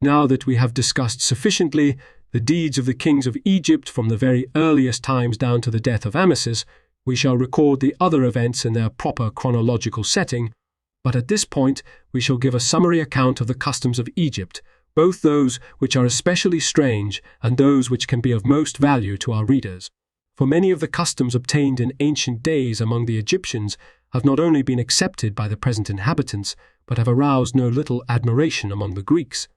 Now that we have discussed sufficiently the deeds of the kings of Egypt from the very earliest times down to the death of Amasis, we shall record the other events in their proper chronological setting, but at this point we shall give a summary account of the customs of Egypt, both those which are especially strange and those which can be of most value to our readers. For many of the customs obtained in ancient days among the Egyptians have not only been accepted by the present inhabitants, but have aroused no little admiration among the Greeks.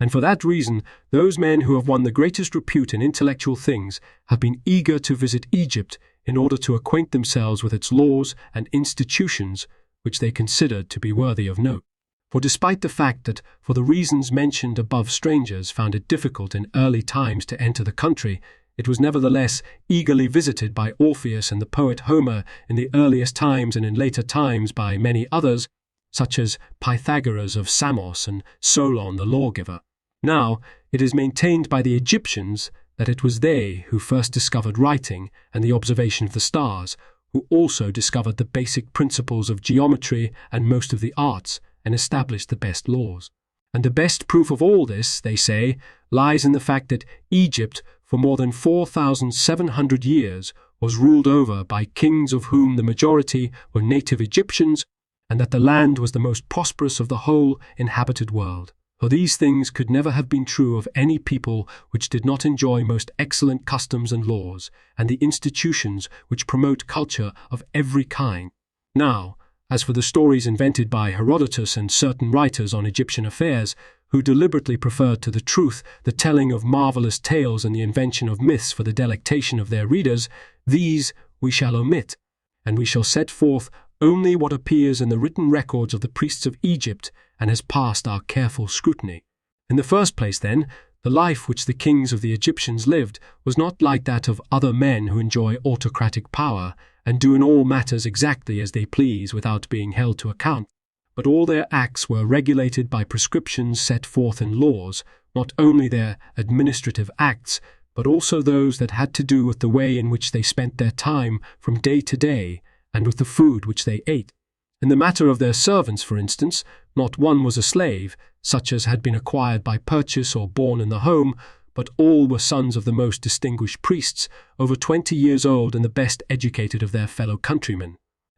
And for that reason, those men who have won the greatest repute in intellectual things have been eager to visit Egypt in order to acquaint themselves with its laws and institutions, which they considered to be worthy of note. For despite the fact that, for the reasons mentioned above, strangers found it difficult in early times to enter the country, it was nevertheless eagerly visited by Orpheus and the poet Homer in the earliest times, and in later times by many others, such as Pythagoras of Samos and Solon the lawgiver. Now, it is maintained by the Egyptians that it was they who first discovered writing and the observation of the stars, who also discovered the basic principles of geometry and most of the arts, and established the best laws. And the best proof of all this, they say, lies in the fact that Egypt, for more than 4,700 years, was ruled over by kings of whom the majority were native Egyptians, and that the land was the most prosperous of the whole inhabited world. For these things could never have been true of any people which did not enjoy most excellent customs and laws, and the institutions which promote culture of every kind. Now, as for the stories invented by Herodotus and certain writers on Egyptian affairs, who deliberately preferred to the truth the telling of marvelous tales and the invention of myths for the delectation of their readers, these we shall omit, and we shall set forth only what appears in the written records of the priests of Egypt and has passed our careful scrutiny. In the first place, then, the life which the kings of the Egyptians lived was not like that of other men who enjoy autocratic power and do in all matters exactly as they please without being held to account, but all their acts were regulated by prescriptions set forth in laws, not only their administrative acts, but also those that had to do with the way in which they spent their time from day to day, and with the food which they ate. In the matter of their servants, for instance, not one was a slave, such as had been acquired by purchase or born in the home, but all were sons of the most distinguished priests, over 20 years old and the best educated of their fellow countrymen,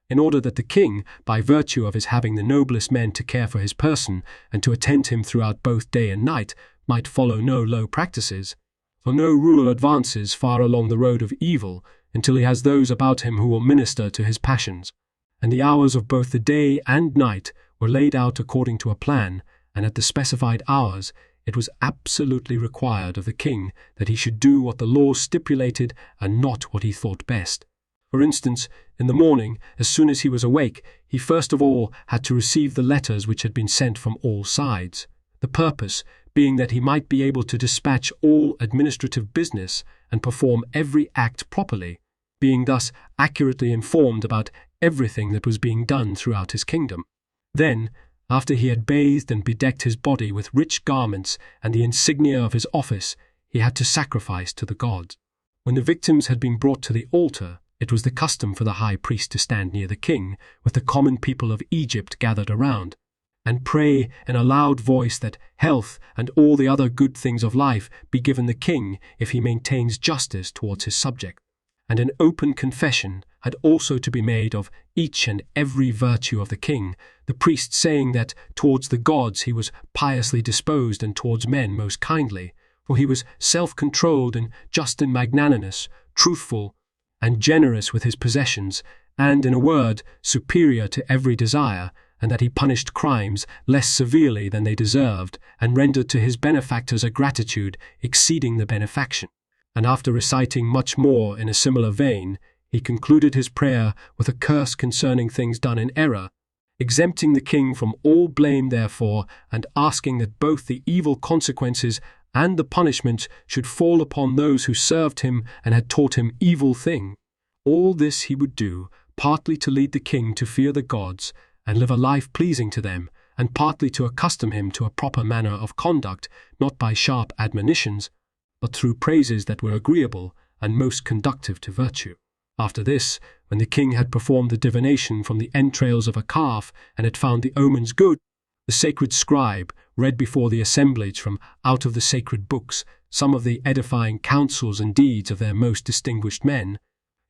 in order that the king, by virtue of his having the noblest men to care for his person and to attend him throughout both day and night, might follow no low practices. For no ruler advances far along the road of evil until he has those about him who will minister to his passions. And the hours of both the day and night were laid out according to a plan, and at the specified hours it was absolutely required of the king that he should do what the laws stipulated and not what he thought best. For instance, in the morning, as soon as he was awake, he first of all had to receive the letters which had been sent from all sides, the purpose being that he might be able to dispatch all administrative business and perform every act properly, being thus accurately informed about everything that was being done throughout his kingdom. Then, after he had bathed and bedecked his body with rich garments and the insignia of his office, he had to sacrifice to the gods. When the victims had been brought to the altar, it was the custom for the high priest to stand near the king, with the common people of Egypt gathered around, and pray in a loud voice that health and all the other good things of life be given the king if he maintains justice towards his subject. And an open confession had also to be made of each and every virtue of the king, the priest saying that towards the gods he was piously disposed and towards men most kindly, for he was self-controlled and just and magnanimous, truthful and generous with his possessions, and, in a word, superior to every desire, and that he punished crimes less severely than they deserved, and rendered to his benefactors a gratitude exceeding the benefaction. And after reciting much more in a similar vein, he concluded his prayer with a curse concerning things done in error, exempting the king from all blame therefore, and asking that both the evil consequences and the punishment should fall upon those who served him and had taught him evil things. All this he would do, partly to lead the king to fear the gods and live a life pleasing to them, and partly to accustom him to a proper manner of conduct, not by sharp admonitions, but through praises that were agreeable and most conducive to virtue. After this, when the king had performed the divination from the entrails of a calf and had found the omens good, the sacred scribe, read before the assemblage from out of the sacred books some of the edifying counsels and deeds of their most distinguished men,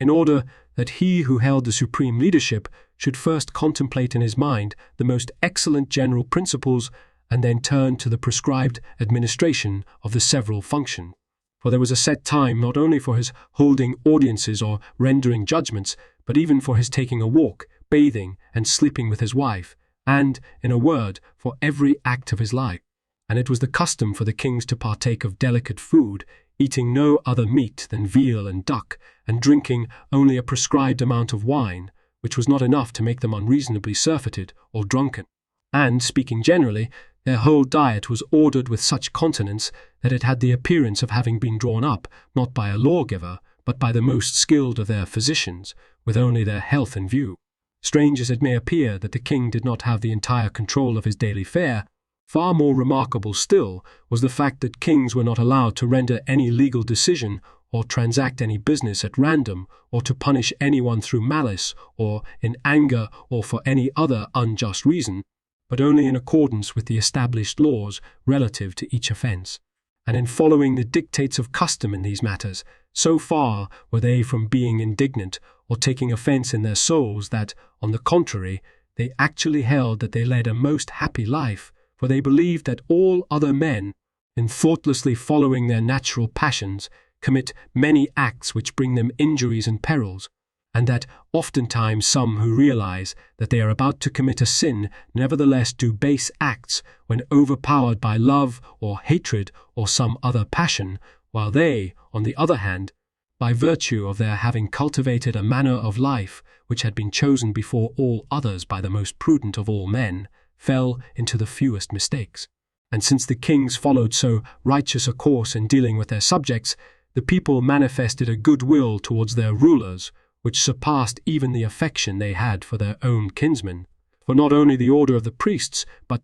in order that he who held the supreme leadership should first contemplate in his mind the most excellent general principles and then turn to the prescribed administration of the several functions. For there was a set time not only for his holding audiences or rendering judgments, but even for his taking a walk, bathing, and sleeping with his wife, and, in a word, for every act of his life. And it was the custom for the kings to partake of delicate food, eating no other meat than veal and duck, and drinking only a prescribed amount of wine, which was not enough to make them unreasonably surfeited or drunken. And, speaking generally, their whole diet was ordered with such continence that it had the appearance of having been drawn up, not by a lawgiver, but by the most skilled of their physicians, with only their health in view. Strange as it may appear that the king did not have the entire control of his daily fare, far more remarkable still was the fact that kings were not allowed to render any legal decision or transact any business at random, or to punish anyone through malice, or in anger, or for any other unjust reason, but only in accordance with the established laws relative to each offence. And in following the dictates of custom in these matters, so far were they from being indignant or taking offence in their souls that, on the contrary, they actually held that they led a most happy life, for they believed that all other men, in thoughtlessly following their natural passions, commit many acts which bring them injuries and perils, and that oftentimes some who realize that they are about to commit a sin nevertheless do base acts when overpowered by love or hatred or some other passion, while they, on the other hand, by virtue of their having cultivated a manner of life which had been chosen before all others by the most prudent of all men, fell into the fewest mistakes. And since the kings followed so righteous a course in dealing with their subjects, the people manifested a good will towards their rulers, which surpassed even the affection they had for their own kinsmen. For not only the order of the priests, but,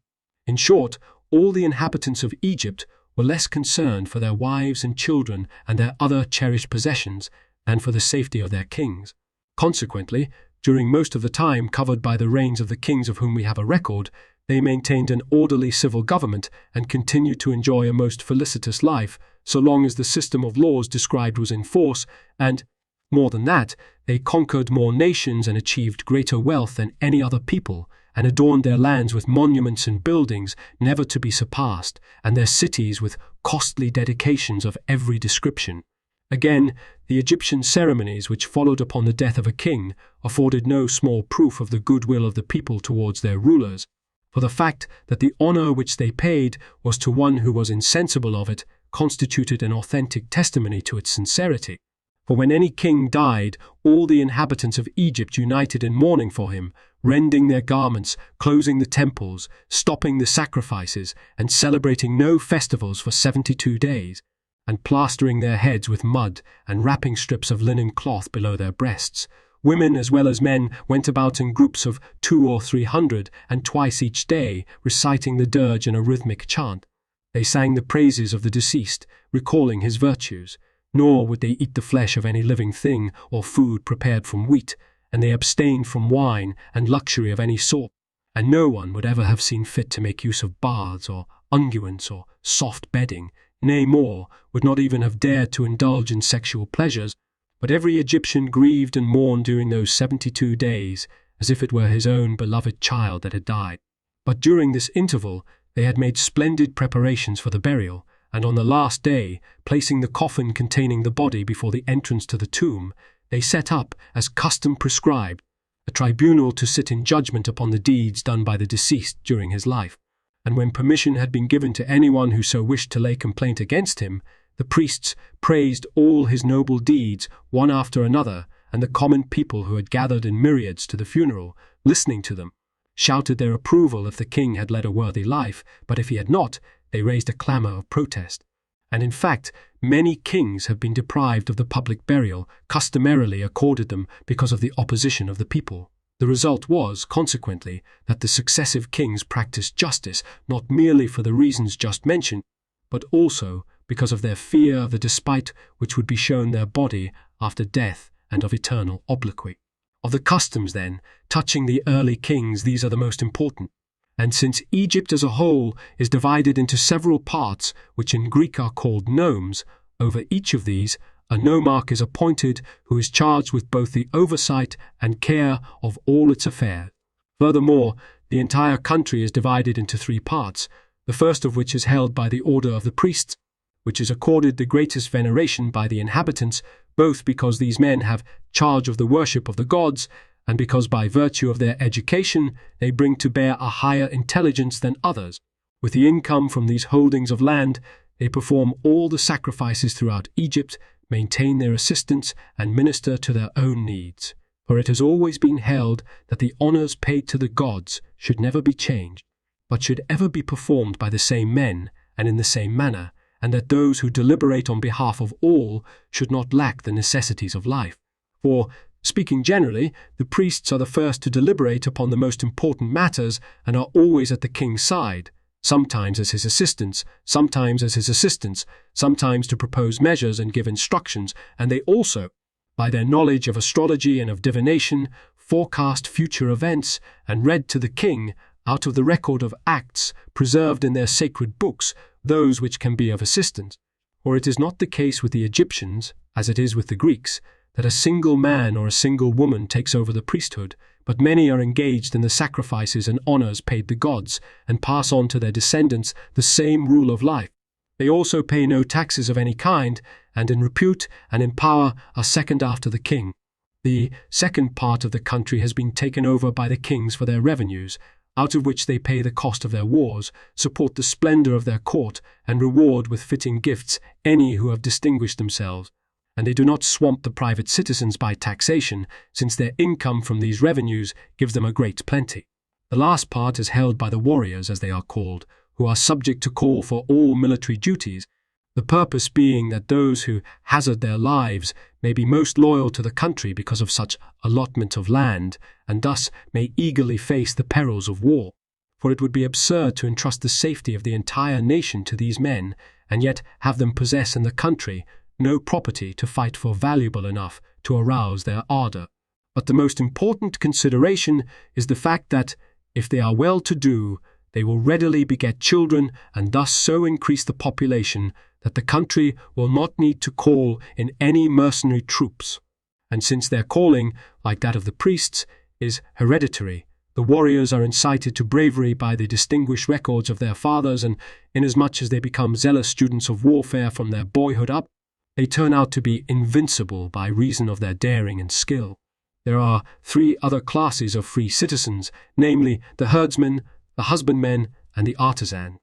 in short, all the inhabitants of Egypt were less concerned for their wives and children and their other cherished possessions than for the safety of their kings. Consequently, during most of the time covered by the reigns of the kings of whom we have a record, they maintained an orderly civil government and continued to enjoy a most felicitous life, so long as the system of laws described was in force, and, more than that, they conquered more nations and achieved greater wealth than any other people, and adorned their lands with monuments and buildings never to be surpassed, and their cities with costly dedications of every description. Again, the Egyptian ceremonies which followed upon the death of a king afforded no small proof of the goodwill of the people towards their rulers, for the fact that the honor which they paid was to one who was insensible of it constituted an authentic testimony to its sincerity. For when any king died, all the inhabitants of Egypt united in mourning for him, rending their garments, closing the temples, stopping the sacrifices, and celebrating no festivals for 72 days, and plastering their heads with mud and wrapping strips of linen cloth below their breasts. Women as well as men went about in groups of 200 or 300, and twice each day, reciting the dirge in a rhythmic chant. They sang the praises of the deceased, recalling his virtues. Nor would they eat the flesh of any living thing or food prepared from wheat, and they abstained from wine and luxury of any sort. And no one would ever have seen fit to make use of baths or unguents or soft bedding, nay more, would not even have dared to indulge in sexual pleasures. But every Egyptian grieved and mourned during those 72 days, as if it were his own beloved child that had died. But during this interval they had made splendid preparations for the burial, and on the last day, placing the coffin containing the body before the entrance to the tomb, they set up, as custom prescribed, a tribunal to sit in judgment upon the deeds done by the deceased during his life. And when permission had been given to anyone who so wished to lay complaint against him, the priests praised all his noble deeds one after another, and the common people who had gathered in myriads to the funeral, listening to them, shouted their approval if the king had led a worthy life, but if he had not, they raised a clamour of protest. And in fact, many kings have been deprived of the public burial customarily accorded them because of the opposition of the people. The result was, consequently, that the successive kings practiced justice not merely for the reasons just mentioned, but also because of their fear of the despite which would be shown their body after death and of eternal obloquy. Of the customs, then, touching the early kings, these are the most important. And since Egypt as a whole is divided into several parts, which in Greek are called nomes, over each of these a nomarch is appointed who is charged with both the oversight and care of all its affairs. Furthermore, the entire country is divided into 3 parts, the first of which is held by the order of the priests, which is accorded the greatest veneration by the inhabitants, both because these men have charge of the worship of the gods, and because by virtue of their education they bring to bear a higher intelligence than others. With the income from these holdings of land, they perform all the sacrifices throughout Egypt, maintain their assistants, and minister to their own needs. For it has always been held that the honours paid to the gods should never be changed, but should ever be performed by the same men and in the same manner, and that those who deliberate on behalf of all should not lack the necessities of life. For, speaking generally, the priests are the first to deliberate upon the most important matters and are always at the king's side, sometimes as his assistants, sometimes to propose measures and give instructions, and they also, by their knowledge of astrology and of divination, forecast future events, and read to the king, out of the record of acts preserved in their sacred books, those which can be of assistance. For it is not the case with the Egyptians, as it is with the Greeks, that a single man or a single woman takes over the priesthood, but many are engaged in the sacrifices and honours paid the gods, and pass on to their descendants the same rule of life. They also pay no taxes of any kind, and in repute and in power are second after the king. The second part of the country has been taken over by the kings for their revenues, out of which they pay the cost of their wars, support the splendour of their court, and reward with fitting gifts any who have distinguished themselves. And they do not swamp the private citizens by taxation, since their income from these revenues gives them a great plenty. The last part is held by the warriors, as they are called, who are subject to call for all military duties, the purpose being that those who hazard their lives may be most loyal to the country because of such allotment of land, and thus may eagerly face the perils of war. For it would be absurd to entrust the safety of the entire nation to these men, and yet have them possess in the country no property to fight for valuable enough to arouse their ardour. But the most important consideration is the fact that, if they are well-to-do, they will readily beget children and thus so increase the population that the country will not need to call in any mercenary troops. And since their calling, like that of the priests, is hereditary, the warriors are incited to bravery by the distinguished records of their fathers, and inasmuch as they become zealous students of warfare from their boyhood up, they turn out to be invincible by reason of their daring and skill. There are 3 other classes of free citizens, namely the herdsmen, the husbandmen, and the artisan.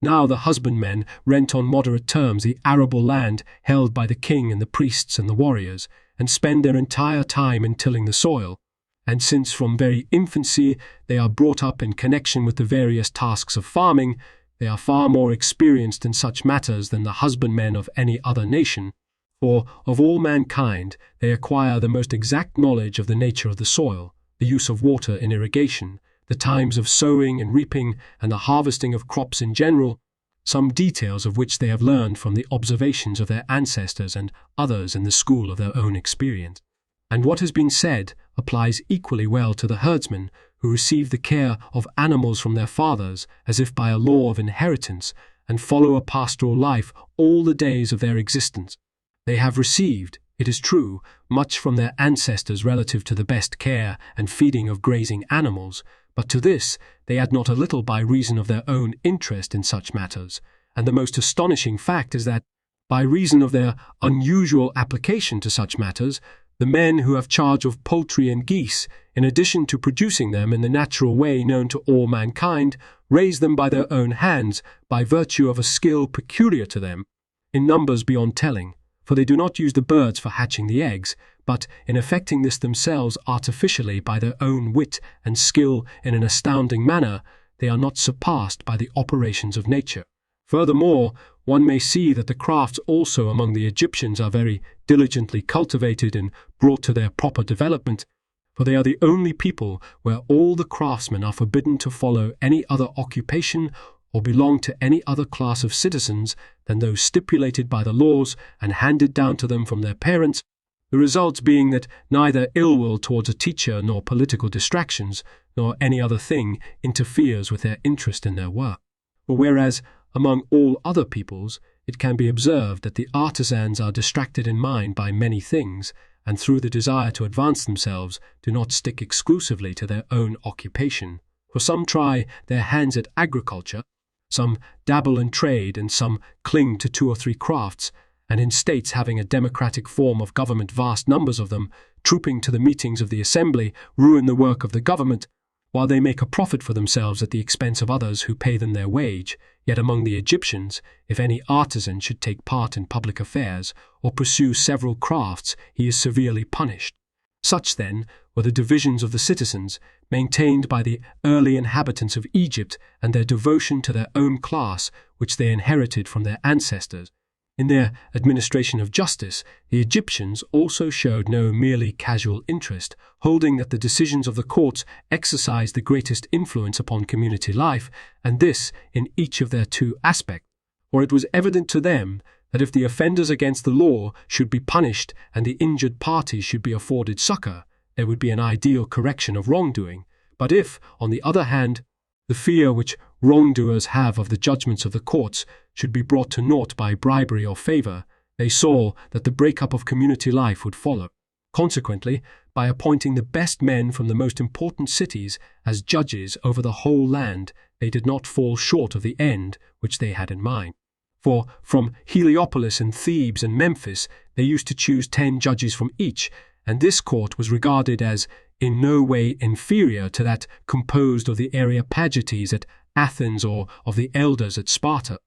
Now the husbandmen rent on moderate terms the arable land held by the king and the priests and the warriors, and spend their entire time in tilling the soil. And since from very infancy they are brought up in connection with the various tasks of farming, they are far more experienced in such matters than the husbandmen of any other nation, for of all mankind they acquire the most exact knowledge of the nature of the soil, the use of water in irrigation, the times of sowing and reaping, and the harvesting of crops in general, some details of which they have learned from the observations of their ancestors and others in the school of their own experience. And what has been said applies equally well to the herdsmen, who receive the care of animals from their fathers as if by a law of inheritance, and follow a pastoral life all the days of their existence. They have received, it is true, much from their ancestors relative to the best care and feeding of grazing animals, but to this they add not a little by reason of their own interest in such matters, and the most astonishing fact is that, by reason of their unusual application to such matters, the men who have charge of poultry and geese, in addition to producing them in the natural way known to all mankind, raise them by their own hands, by virtue of a skill peculiar to them, in numbers beyond telling, for they do not use the birds for hatching the eggs, but in effecting this themselves artificially by their own wit and skill in an astounding manner, they are not surpassed by the operations of nature. Furthermore, one may see that the crafts also among the Egyptians are very diligently cultivated and brought to their proper development, for they are the only people where all the craftsmen are forbidden to follow any other occupation or belong to any other class of citizens than those stipulated by the laws and handed down to them from their parents, the result being that neither ill will towards a teacher nor political distractions nor any other thing interferes with their interest in their work. For whereas among all other peoples it can be observed that the artisans are distracted in mind by many things, and through the desire to advance themselves do not stick exclusively to their own occupation. For some try their hands at agriculture, some dabble in trade, and some cling to 2 or 3 crafts, and in states having a democratic form of government vast numbers of them, trooping to the meetings of the assembly, ruin the work of the government, while they make a profit for themselves at the expense of others who pay them their wage. Yet among the Egyptians, if any artisan should take part in public affairs, or pursue several crafts, he is severely punished. Such, then, were the divisions of the citizens, maintained by the early inhabitants of Egypt, and their devotion to their own class, which they inherited from their ancestors. In their administration of justice, the Egyptians also showed no merely casual interest, holding that the decisions of the courts exercised the greatest influence upon community life, and this in each of their 2 aspects. For it was evident to them that if the offenders against the law should be punished and the injured parties should be afforded succor, there would be an ideal correction of wrongdoing. But if, on the other hand, the fear which wrongdoers have of the judgments of the courts should be brought to naught by bribery or favor, they saw that the break-up of community life would follow. Consequently, by appointing the best men from the most important cities as judges over the whole land, they did not fall short of the end which they had in mind. For from Heliopolis and Thebes and Memphis they used to choose 10 judges from each, and this court was regarded as in no way inferior to that composed of the Areopagites at Athens or of the elders at Sparta.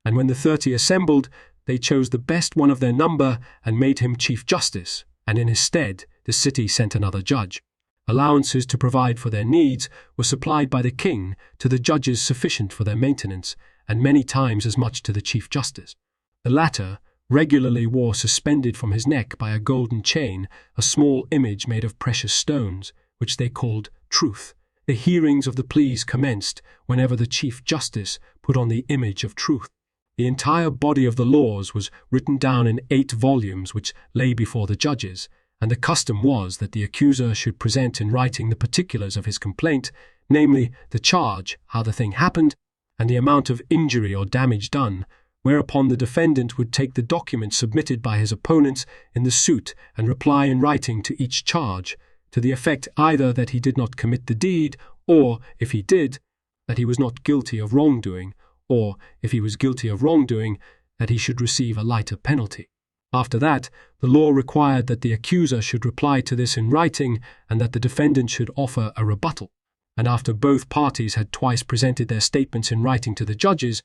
And when the 30 assembled, they chose the best one of their number and made him chief justice, and in his stead the city sent another judge. Allowances to provide for their needs were supplied by the king to the judges sufficient for their maintenance, and many times as much to the chief justice. The latter regularly wore suspended from his neck by a golden chain a small image made of precious stones, which they called Truth. The hearings of the pleas commenced whenever the chief justice put on the image of Truth. The entire body of the laws was written down in 8 volumes which lay before the judges, and the custom was that the accuser should present in writing the particulars of his complaint, namely the charge, how the thing happened, and the amount of injury or damage done, whereupon the defendant would take the document submitted by his opponents in the suit and reply in writing to each charge, to the effect either that he did not commit the deed, or, if he did, that he was not guilty of wrongdoing, or, if he was guilty of wrongdoing, that he should receive a lighter penalty. After that, the law required that the accuser should reply to this in writing and that the defendant should offer a rebuttal. And after both parties had twice presented their statements in writing to the judges,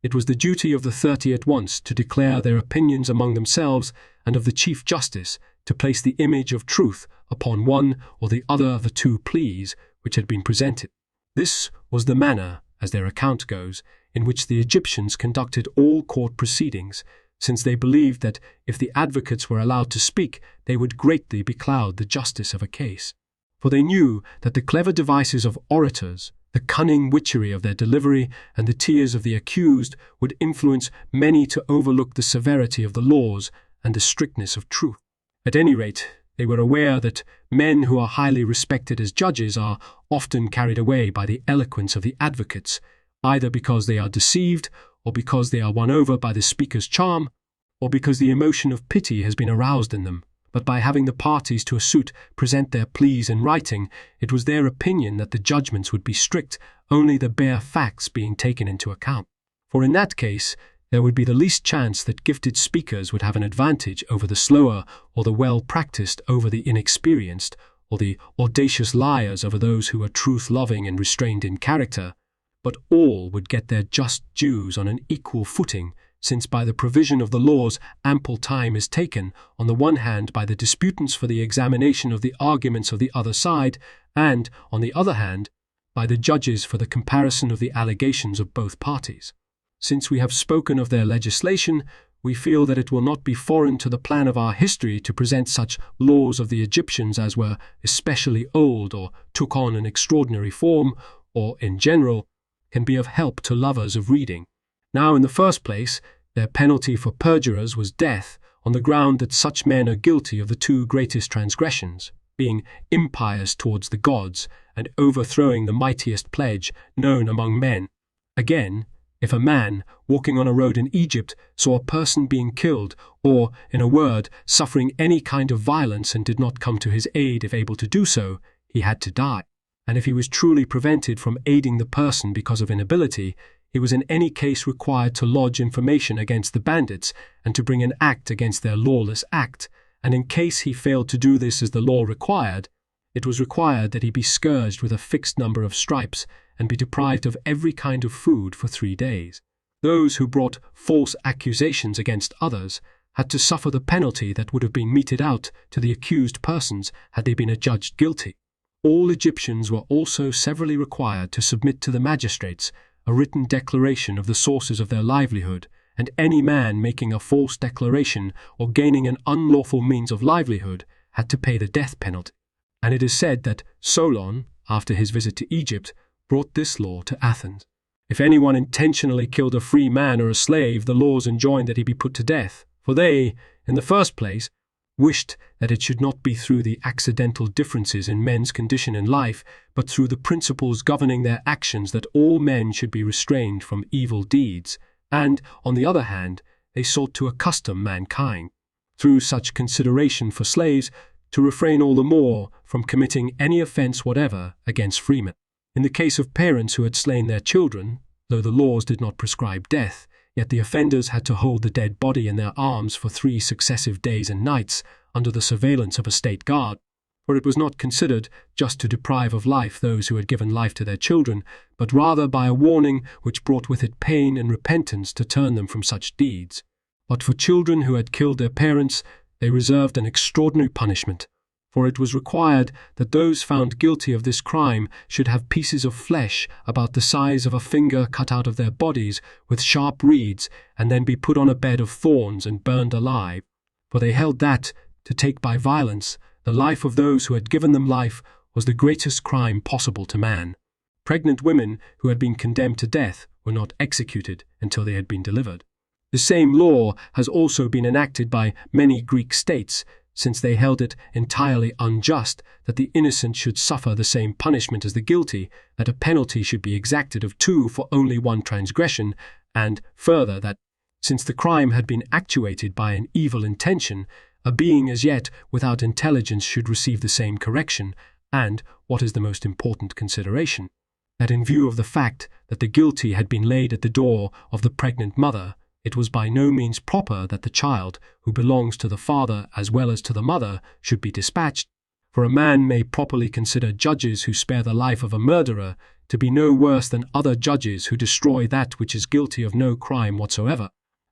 it was the duty of the 30 at once to declare their opinions among themselves, and of the Chief Justice to place the image of truth upon one or the other of the 2 pleas which had been presented. This was the manner, as their account goes, in which the Egyptians conducted all court proceedings, since they believed that if the advocates were allowed to speak, they would greatly becloud the justice of a case. For they knew that the clever devices of orators, the cunning witchery of their delivery, and the tears of the accused would influence many to overlook the severity of the laws and the strictness of truth. At any rate, they were aware that men who are highly respected as judges are often carried away by the eloquence of the advocates, either because they are deceived, or because they are won over by the speaker's charm, or because the emotion of pity has been aroused in them. But by having the parties to a suit present their pleas in writing, it was their opinion that the judgments would be strict, only the bare facts being taken into account. For in that case, there would be the least chance that gifted speakers would have an advantage over the slower, or the well-practiced over the inexperienced, or the audacious liars over those who are truth-loving and restrained in character, but all would get their just dues on an equal footing, since by the provision of the laws ample time is taken, on the one hand by the disputants for the examination of the arguments of the other side, and, on the other hand, by the judges for the comparison of the allegations of both parties. Since we have spoken of their legislation, we feel that it will not be foreign to the plan of our history to present such laws of the Egyptians as were especially old or took on an extraordinary form, or, in general, can be of help to lovers of reading. Now, in the first place, their penalty for perjurers was death, on the ground that such men are guilty of the two greatest transgressions, being impious towards the gods and overthrowing the mightiest pledge known among men. Again, if a man, walking on a road in Egypt, saw a person being killed, or, in a word, suffering any kind of violence and did not come to his aid if able to do so, he had to die. And if he was truly prevented from aiding the person because of inability, he was in any case required to lodge information against the bandits and to bring an act against their lawless act, and in case he failed to do this as the law required, it was required that he be scourged with a fixed number of stripes and be deprived of every kind of food for 3 days. Those who brought false accusations against others had to suffer the penalty that would have been meted out to the accused persons had they been adjudged guilty. All Egyptians were also severally required to submit to the magistrates a written declaration of the sources of their livelihood, and any man making a false declaration or gaining an unlawful means of livelihood had to pay the death penalty. And it is said that Solon, after his visit to Egypt, brought this law to Athens. If anyone intentionally killed a free man or a slave, the laws enjoined that he be put to death, for they, in the first place, wished that it should not be through the accidental differences in men's condition in life, but through the principles governing their actions that all men should be restrained from evil deeds, and, on the other hand, they sought to accustom mankind, through such consideration for slaves, to refrain all the more from committing any offence whatever against freemen. In the case of parents who had slain their children, though the laws did not prescribe death, yet the offenders had to hold the dead body in their arms for 3 successive days and nights under the surveillance of a state guard, for it was not considered just to deprive of life those who had given life to their children, but rather by a warning which brought with it pain and repentance to turn them from such deeds. But for children who had killed their parents, they reserved an extraordinary punishment, for it was required that those found guilty of this crime should have pieces of flesh about the size of a finger cut out of their bodies with sharp reeds, and then be put on a bed of thorns and burned alive, for they held that, to take by violence the life of those who had given them life, was the greatest crime possible to man. Pregnant women who had been condemned to death were not executed until they had been delivered. The same law has also been enacted by many Greek states, since they held it entirely unjust that the innocent should suffer the same punishment as the guilty, that a penalty should be exacted of 2 for only 1 transgression, and, further, that, since the crime had been actuated by an evil intention, a being as yet without intelligence should receive the same correction, and, what is the most important consideration, that in view of the fact that the guilty had been laid at the door of the pregnant mother, it was by no means proper that the child, who belongs to the father as well as to the mother, should be dispatched, for a man may properly consider judges who spare the life of a murderer to be no worse than other judges who destroy that which is guilty of no crime whatsoever.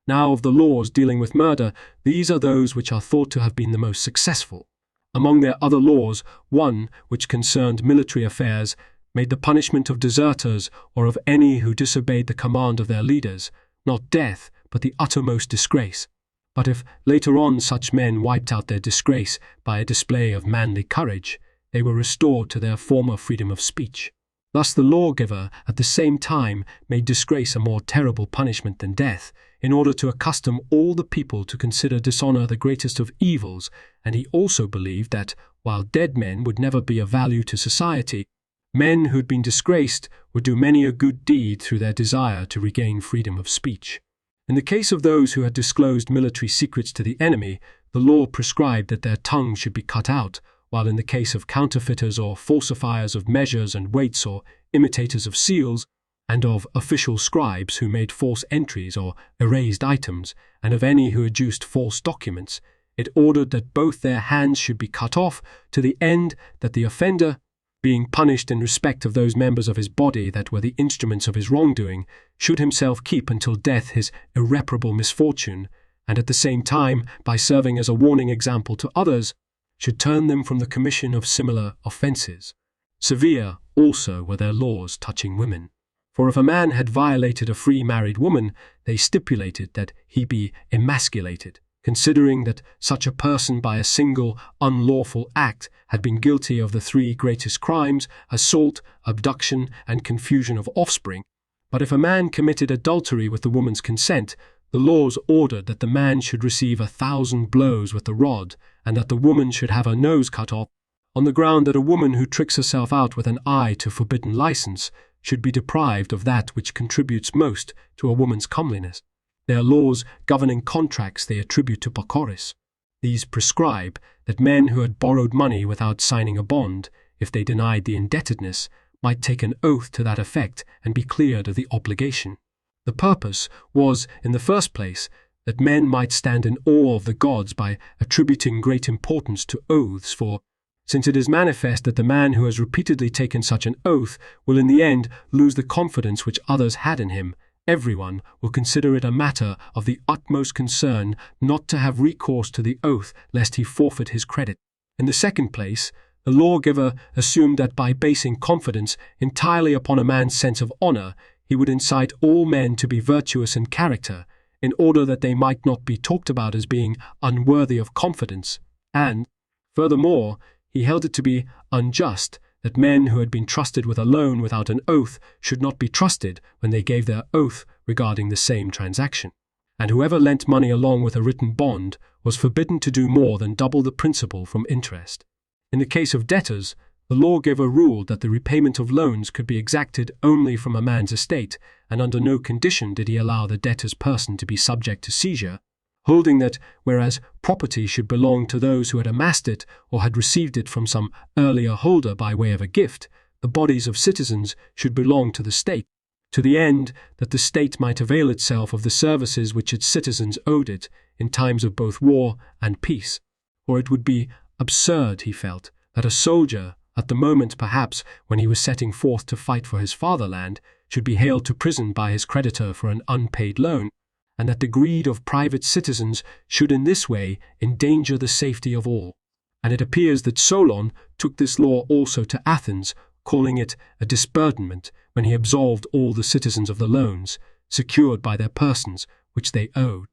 Now, of the laws dealing with murder, these are those which are thought to have been the most successful. Among their other laws, one, which concerned military affairs, made the punishment of deserters or of any who disobeyed the command of their leaders, not death, but the uttermost disgrace. But if later on such men wiped out their disgrace by a display of manly courage, they were restored to their former freedom of speech. Thus the lawgiver at the same time made disgrace a more terrible punishment than death, in order to accustom all the people to consider dishonor the greatest of evils, and he also believed that, while dead men would never be of value to society, men who had been disgraced would do many a good deed through their desire to regain freedom of speech. In the case of those who had disclosed military secrets to the enemy, the law prescribed that their tongues should be cut out, while in the case of counterfeiters or falsifiers of measures and weights or imitators of seals, and of official scribes who made false entries or erased items, and of any who adduced false documents, it ordered that both their hands should be cut off, to the end that the offender, being punished in respect of those members of his body that were the instruments of his wrongdoing, should himself keep until death his irreparable misfortune, and at the same time, by serving as a warning example to others, should turn them from the commission of similar offences. Severe, also, were their laws touching women. For if a man had violated a free married woman, they stipulated that he be emasculated, considering that such a person by a single unlawful act had been guilty of the 3 greatest crimes, assault, abduction, and confusion of offspring. But if a man committed adultery with the woman's consent, The laws ordered that the man should receive 1,000 blows with the rod, and that the woman should have her nose cut off, on the ground that a woman who tricks herself out with an eye to forbidden license should be deprived of that which contributes most to a woman's comeliness. Their laws governing contracts they attribute to Pacoris. These prescribe that men who had borrowed money without signing a bond, if they denied the indebtedness, might take an oath to that effect and be cleared of the obligation. The purpose was, in the first place, that men might stand in awe of the gods by attributing great importance to oaths, for, since it is manifest that the man who has repeatedly taken such an oath will in the end lose the confidence which others had in him, everyone will consider it a matter of the utmost concern not to have recourse to the oath lest he forfeit his credit. In the second place, the lawgiver assumed that by basing confidence entirely upon a man's sense of honor, he would incite all men to be virtuous in character, in order that they might not be talked about as being unworthy of confidence, and, furthermore, he held it to be unjust that men who had been trusted with a loan without an oath should not be trusted when they gave their oath regarding the same transaction. And whoever lent money along with a written bond was forbidden to do more than double the principal from interest. In the case of debtors, the lawgiver ruled that the repayment of loans could be exacted only from a man's estate, and under no condition did he allow the debtor's person to be subject to seizure, holding that, whereas property should belong to those who had amassed it or had received it from some earlier holder by way of a gift, the bodies of citizens should belong to the state, to the end that the state might avail itself of the services which its citizens owed it in times of both war and peace. For it would be absurd, he felt, that a soldier, at the moment perhaps when he was setting forth to fight for his fatherland, should be haled to prison by his creditor for an unpaid loan, and that the greed of private citizens should in this way endanger the safety of all. And it appears that Solon took this law also to Athens, calling it a disburdenment, when he absolved all the citizens of the loans, secured by their persons, which they owed.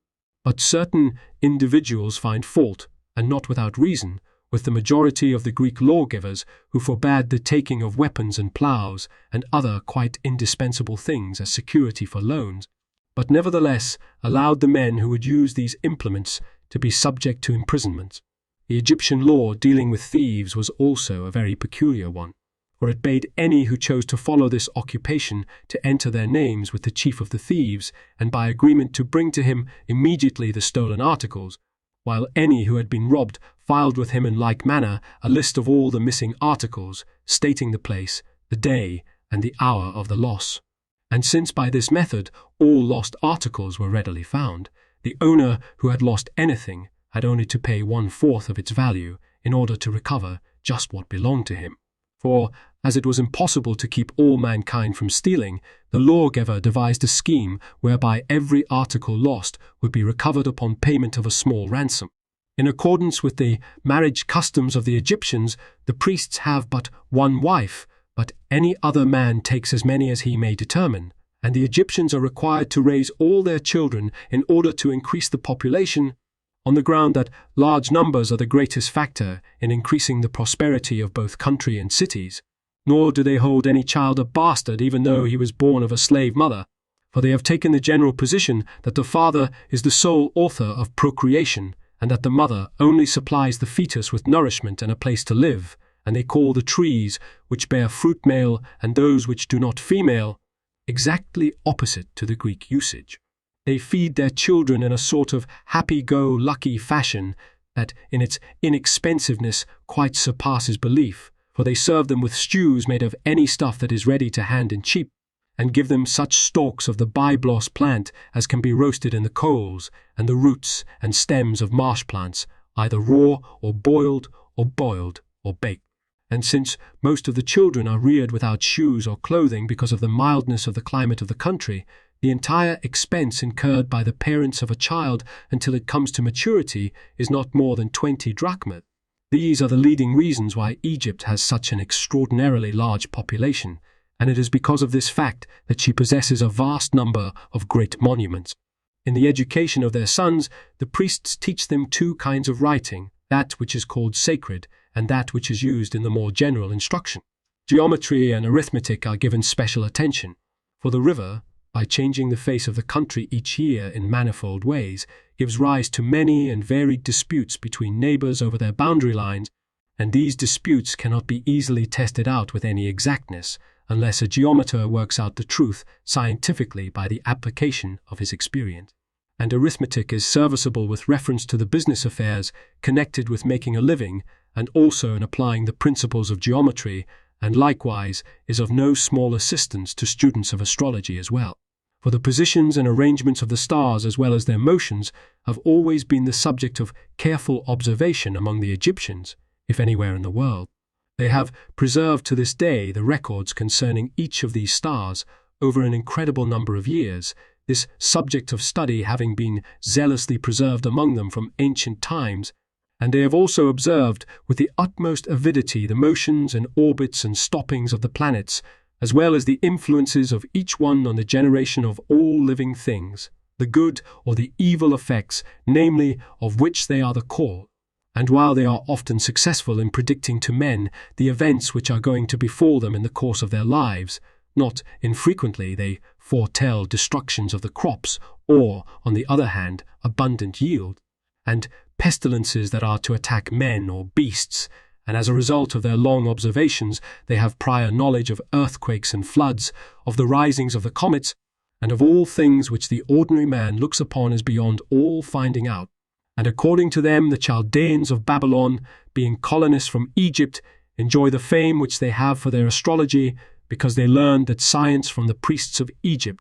But certain individuals find fault, and not without reason, with the majority of the Greek lawgivers who forbade the taking of weapons and ploughs and other quite indispensable things as security for loans, but nevertheless allowed the men who would use these implements to be subject to imprisonment. The Egyptian law dealing with thieves was also a very peculiar one, for it bade any who chose to follow this occupation to enter their names with the chief of the thieves, and by agreement to bring to him immediately the stolen articles, while any who had been robbed filed with him in like manner a list of all the missing articles, stating the place, the day, and the hour of the loss. And since by this method all lost articles were readily found, the owner who had lost anything had only to pay 1/4 of its value in order to recover just what belonged to him. For, as it was impossible to keep all mankind from stealing, the lawgiver devised a scheme whereby every article lost would be recovered upon payment of a small ransom. In accordance with the marriage customs of the Egyptians, the priests have but one wife, but any other man takes as many as he may determine, and the Egyptians are required to raise all their children in order to increase the population, on the ground that large numbers are the greatest factor in increasing the prosperity of both country and cities. Nor do they hold any child a bastard even though he was born of a slave mother, for they have taken the general position that the father is the sole author of procreation, and that the mother only supplies the fetus with nourishment and a place to live, and they call the trees which bear fruit male and those which do not female, exactly opposite to the Greek usage. They feed their children in a sort of happy-go-lucky fashion that in its inexpensiveness quite surpasses belief, for they serve them with stews made of any stuff that is ready to hand and cheap, and give them such stalks of the byblos plant as can be roasted in the coals, and the roots and stems of marsh plants, either raw or boiled or baked. And since most of the children are reared without shoes or clothing because of the mildness of the climate of the country, the entire expense incurred by the parents of a child until it comes to maturity is not more than 20 drachmas. These are the leading reasons why Egypt has such an extraordinarily large population, and it is because of this fact that she possesses a vast number of great monuments. In the education of their sons, the priests teach them two kinds of writing, that which is called sacred, and that which is used in the more general instruction. Geometry and arithmetic are given special attention, for the river, by changing the face of the country each year in manifold ways, gives rise to many and varied disputes between neighbors over their boundary lines, and these disputes cannot be easily tested out with any exactness unless a geometer works out the truth scientifically by the application of his experience. And arithmetic is serviceable with reference to the business affairs connected with making a living, and also in applying the principles of geometry, and likewise is of no small assistance to students of astrology as well. For the positions and arrangements of the stars as well as their motions have always been the subject of careful observation among the Egyptians, if anywhere in the world. They have preserved to this day the records concerning each of these stars over an incredible number of years, this subject of study having been zealously preserved among them from ancient times, and they have also observed with the utmost avidity the motions and orbits and stoppings of the planets, as well as the influences of each one on the generation of all living things, the good or the evil effects, namely, of which they are the cause. And while they are often successful in predicting to men the events which are going to befall them in the course of their lives, not infrequently they foretell destructions of the crops, or, on the other hand, abundant yield, and pestilences that are to attack men or beasts, and as a result of their long observations they have prior knowledge of earthquakes and floods, of the risings of the comets, and of all things which the ordinary man looks upon as beyond all finding out. And according to them the Chaldeans of Babylon, being colonists from Egypt, enjoy the fame which they have for their astrology, because they learned that science from the priests of Egypt.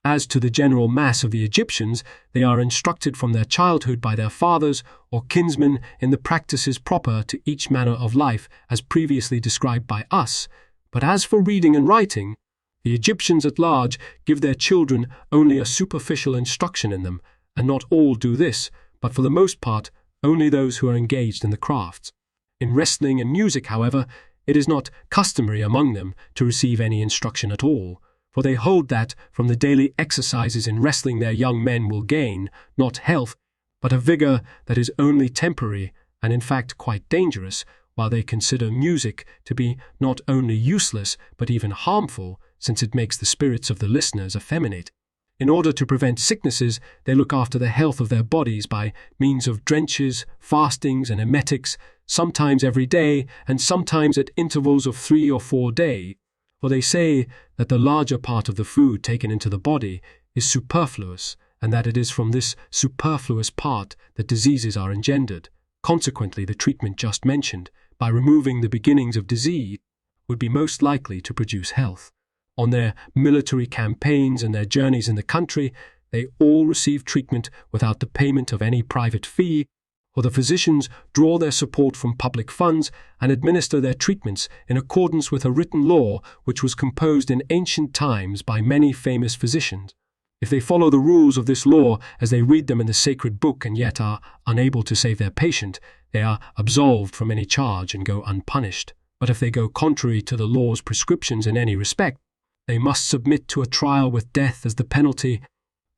As to the general mass of the Egyptians, they are instructed from their childhood by their fathers or kinsmen in the practices proper to each manner of life as previously described by us. But as for reading and writing, the Egyptians at large give their children only a superficial instruction in them, and not all do this, but for the most part only those who are engaged in the crafts. In wrestling and music, however, it is not customary among them to receive any instruction at all, for they hold that from the daily exercises in wrestling their young men will gain, not health, but a vigor that is only temporary and in fact quite dangerous, while they consider music to be not only useless but even harmful, since it makes the spirits of the listeners effeminate. In order to prevent sicknesses, they look after the health of their bodies by means of drenches, fastings, and emetics, sometimes every day, and sometimes at intervals of 3 or 4 days. For they say that the larger part of the food taken into the body is superfluous, and that it is from this superfluous part that diseases are engendered. Consequently, the treatment just mentioned, by removing the beginnings of disease, would be most likely to produce health. On their military campaigns and their journeys in the country, they all receive treatment without the payment of any private fee, for the physicians draw their support from public funds and administer their treatments in accordance with a written law which was composed in ancient times by many famous physicians. If they follow the rules of this law as they read them in the sacred book and yet are unable to save their patient, they are absolved from any charge and go unpunished. But if they go contrary to the law's prescriptions in any respect, they must submit to a trial with death as the penalty,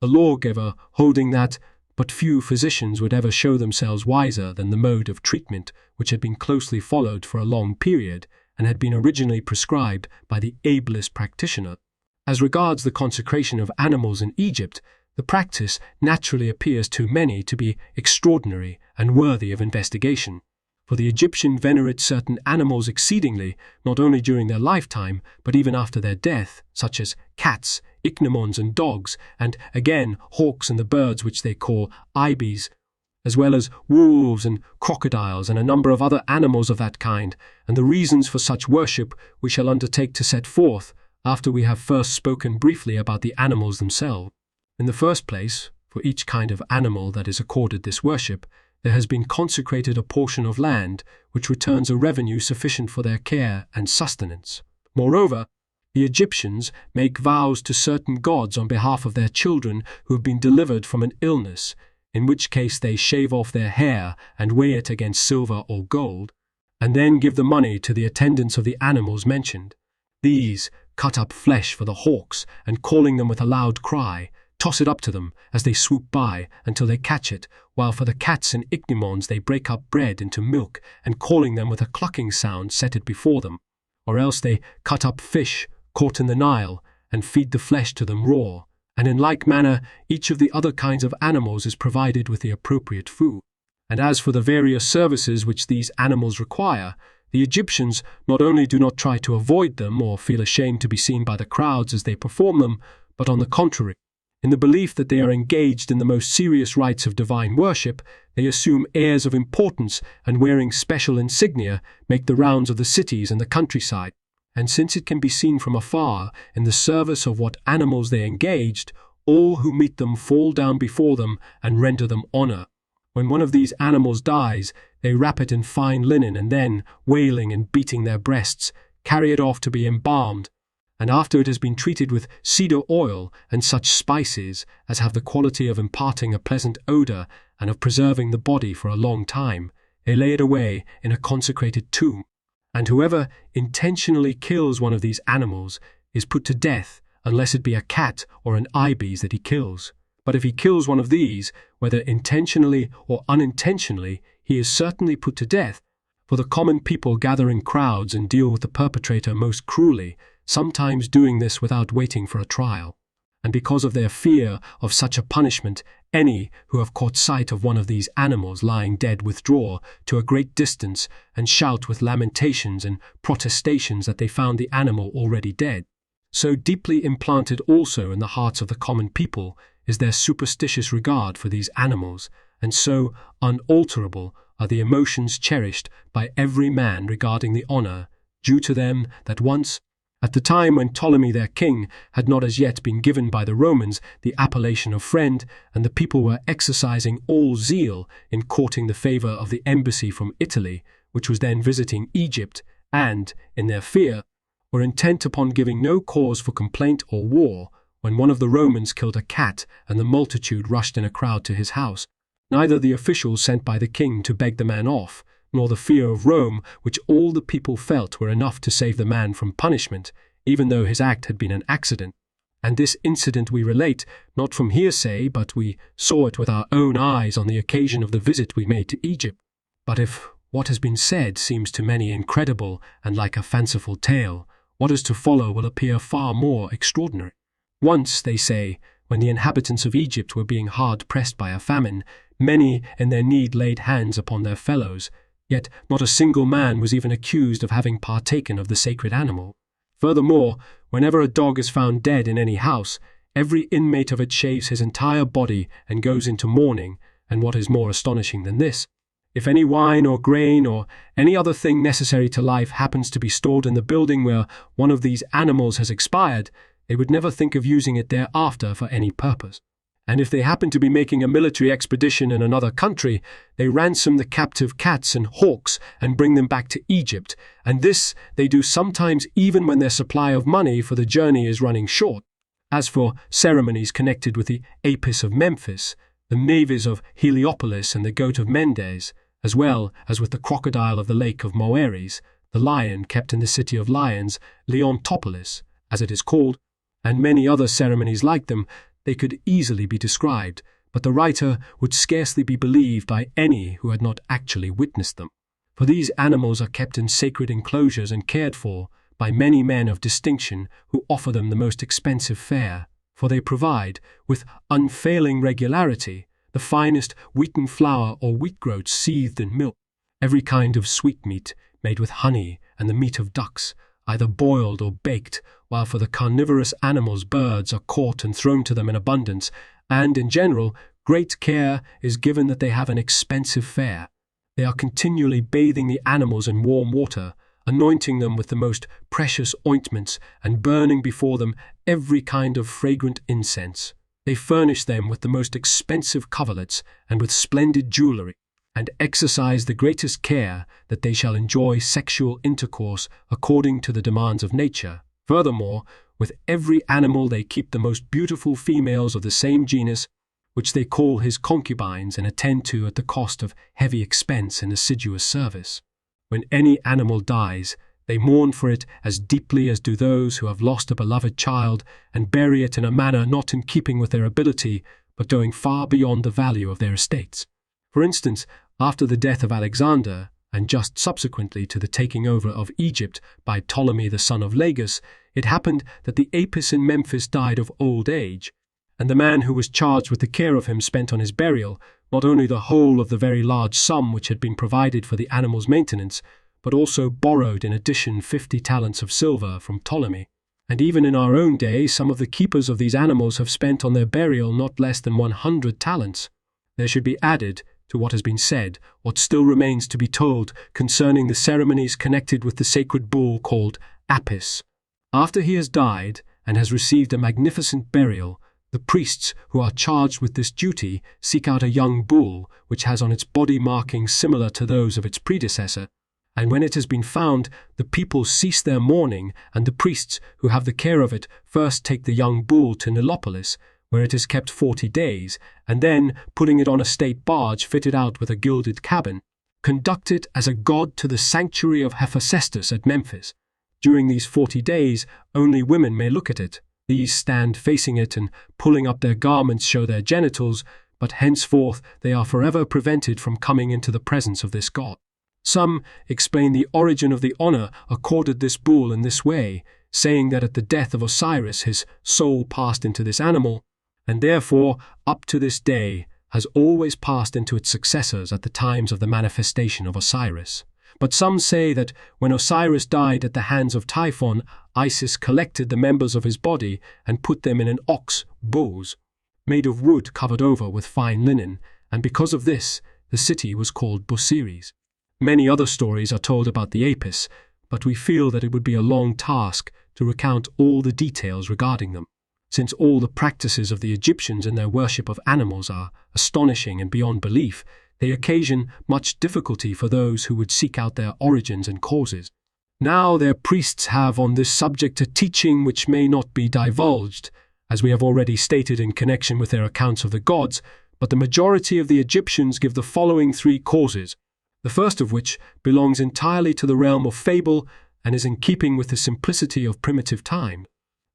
the lawgiver holding that but few physicians would ever show themselves wiser than the mode of treatment which had been closely followed for a long period and had been originally prescribed by the ablest practitioner. As regards the consecration of animals in Egypt, the practice naturally appears to many to be extraordinary and worthy of investigation. For the Egyptian venerate certain animals exceedingly, not only during their lifetime, but even after their death, such as cats, ichneumons and dogs, and again hawks and the birds which they call ibis, as well as wolves and crocodiles and a number of other animals of that kind, and the reasons for such worship we shall undertake to set forth, after we have first spoken briefly about the animals themselves. In the first place, for each kind of animal that is accorded this worship, there has been consecrated a portion of land which returns a revenue sufficient for their care and sustenance. Moreover, the Egyptians make vows to certain gods on behalf of their children who have been delivered from an illness, in which case they shave off their hair and weigh it against silver or gold, and then give the money to the attendants of the animals mentioned. These cut up flesh for the hawks, and calling them with a loud cry, toss it up to them as they swoop by until they catch it, while for the cats and ichneumons they break up bread into milk, and calling them with a clucking sound set it before them. Or else they cut up fish caught in the Nile, and feed the flesh to them raw, And in like manner, each of the other kinds of animals is provided with the appropriate food. And as for the various services which these animals require, the Egyptians not only do not try to avoid them or feel ashamed to be seen by the crowds as they perform them, but on the contrary, in the belief that they are engaged in the most serious rites of divine worship, they assume airs of importance and, wearing special insignia, make the rounds of the cities and the countryside. And since it can be seen from afar, in the service of what animals they engaged, all who meet them fall down before them and render them honor. When one of these animals dies, they wrap it in fine linen and then, wailing and beating their breasts, carry it off to be embalmed. And after it has been treated with cedar oil and such spices as have the quality of imparting a pleasant odor and of preserving the body for a long time, they lay it away in a consecrated tomb. And whoever intentionally kills one of these animals is put to death, unless it be a cat or an ibis that he kills. But if he kills one of these, whether intentionally or unintentionally, he is certainly put to death, for the common people gather in crowds and deal with the perpetrator most cruelly, sometimes doing this without waiting for a trial. And because of their fear of such a punishment, any who have caught sight of one of these animals lying dead withdraw to a great distance and shout with lamentations and protestations that they found the animal already dead. So deeply implanted also in the hearts of the common people is their superstitious regard for these animals, and so unalterable are the emotions cherished by every man regarding the honor due to them that once, at the time when Ptolemy their king had not as yet been given by the Romans the appellation of friend, and the people were exercising all zeal in courting the favor of the embassy from Italy, which was then visiting Egypt, and, in their fear, were intent upon giving no cause for complaint or war, when one of the Romans killed a cat and the multitude rushed in a crowd to his house. Neither the officials sent by the king to beg the man off, nor the fear of Rome, which all the people felt, were enough to save the man from punishment, even though his act had been an accident. And this incident we relate, not from hearsay, but we saw it with our own eyes on the occasion of the visit we made to Egypt. But if what has been said seems to many incredible and like a fanciful tale, what is to follow will appear far more extraordinary. Once, they say, when the inhabitants of Egypt were being hard pressed by a famine, many in their need laid hands upon their fellows, yet not a single man was even accused of having partaken of the sacred animal. Furthermore, whenever a dog is found dead in any house, every inmate of it shaves his entire body and goes into mourning, and what is more astonishing than this, if any wine or grain or any other thing necessary to life happens to be stored in the building where one of these animals has expired, they would never think of using it thereafter for any purpose. And if they happen to be making a military expedition in another country, they ransom the captive cats and hawks and bring them back to Egypt, and this they do sometimes even when their supply of money for the journey is running short. As for ceremonies connected with the Apis of Memphis, the Mavis of Heliopolis and the goat of Mendes, as well as with the crocodile of the lake of Moeris, the lion kept in the city of lions, Leontopolis, as it is called, and many other ceremonies like them, they could easily be described, but the writer would scarcely be believed by any who had not actually witnessed them. For these animals are kept in sacred enclosures and cared for by many men of distinction who offer them the most expensive fare, for they provide, with unfailing regularity, the finest wheaten flour or wheat groats seethed in milk, every kind of sweetmeat made with honey, and the meat of ducks, either boiled or baked, while for the carnivorous animals birds are caught and thrown to them in abundance, and, in general, great care is given that they have an expensive fare. They are continually bathing the animals in warm water, anointing them with the most precious ointments, and burning before them every kind of fragrant incense. They furnish them with the most expensive coverlets and with splendid jewelry, and exercise the greatest care that they shall enjoy sexual intercourse according to the demands of nature. Furthermore, with every animal they keep the most beautiful females of the same genus, which they call his concubines and attend to at the cost of heavy expense and assiduous service. When any animal dies, they mourn for it as deeply as do those who have lost a beloved child, and bury it in a manner not in keeping with their ability, but going far beyond the value of their estates. For instance, after the death of Alexander, and just subsequently to the taking over of Egypt by Ptolemy the son of Lagus, it happened that the Apis in Memphis died of old age, and the man who was charged with the care of him spent on his burial not only the whole of the very large sum which had been provided for the animal's maintenance, but also borrowed in addition 50 talents of silver from Ptolemy. And even in our own day, some of the keepers of these animals have spent on their burial not less than 100 talents. There should be added, to what has been said, what still remains to be told concerning the ceremonies connected with the sacred bull called Apis. After he has died and has received a magnificent burial, the priests who are charged with this duty seek out a young bull which has on its body markings similar to those of its predecessor, and when it has been found, the people cease their mourning, and the priests who have the care of it first take the young bull to Nilopolis, where it is kept 40 days, and then, putting it on a state barge fitted out with a gilded cabin, conduct it as a god to the sanctuary of Hephaestus at Memphis. During these 40 days, only women may look at it. These stand facing it and, pulling up their garments, show their genitals, but henceforth they are forever prevented from coming into the presence of this god. Some explain the origin of the honor accorded this bull in this way, saying that at the death of Osiris his soul passed into this animal, and therefore, up to this day, has always passed into its successors at the times of the manifestation of Osiris. But some say that when Osiris died at the hands of Typhon, Isis collected the members of his body and put them in an ox, bos, made of wood covered over with fine linen, and because of this, the city was called Busiris. Many other stories are told about the Apis, but we feel that it would be a long task to recount all the details regarding them. Since all the practices of the Egyptians in their worship of animals are astonishing and beyond belief, they occasion much difficulty for those who would seek out their origins and causes. Now their priests have on this subject a teaching which may not be divulged, as we have already stated in connection with their accounts of the gods, but the majority of the Egyptians give the following 3 causes, the first of which belongs entirely to the realm of fable and is in keeping with the simplicity of primitive time.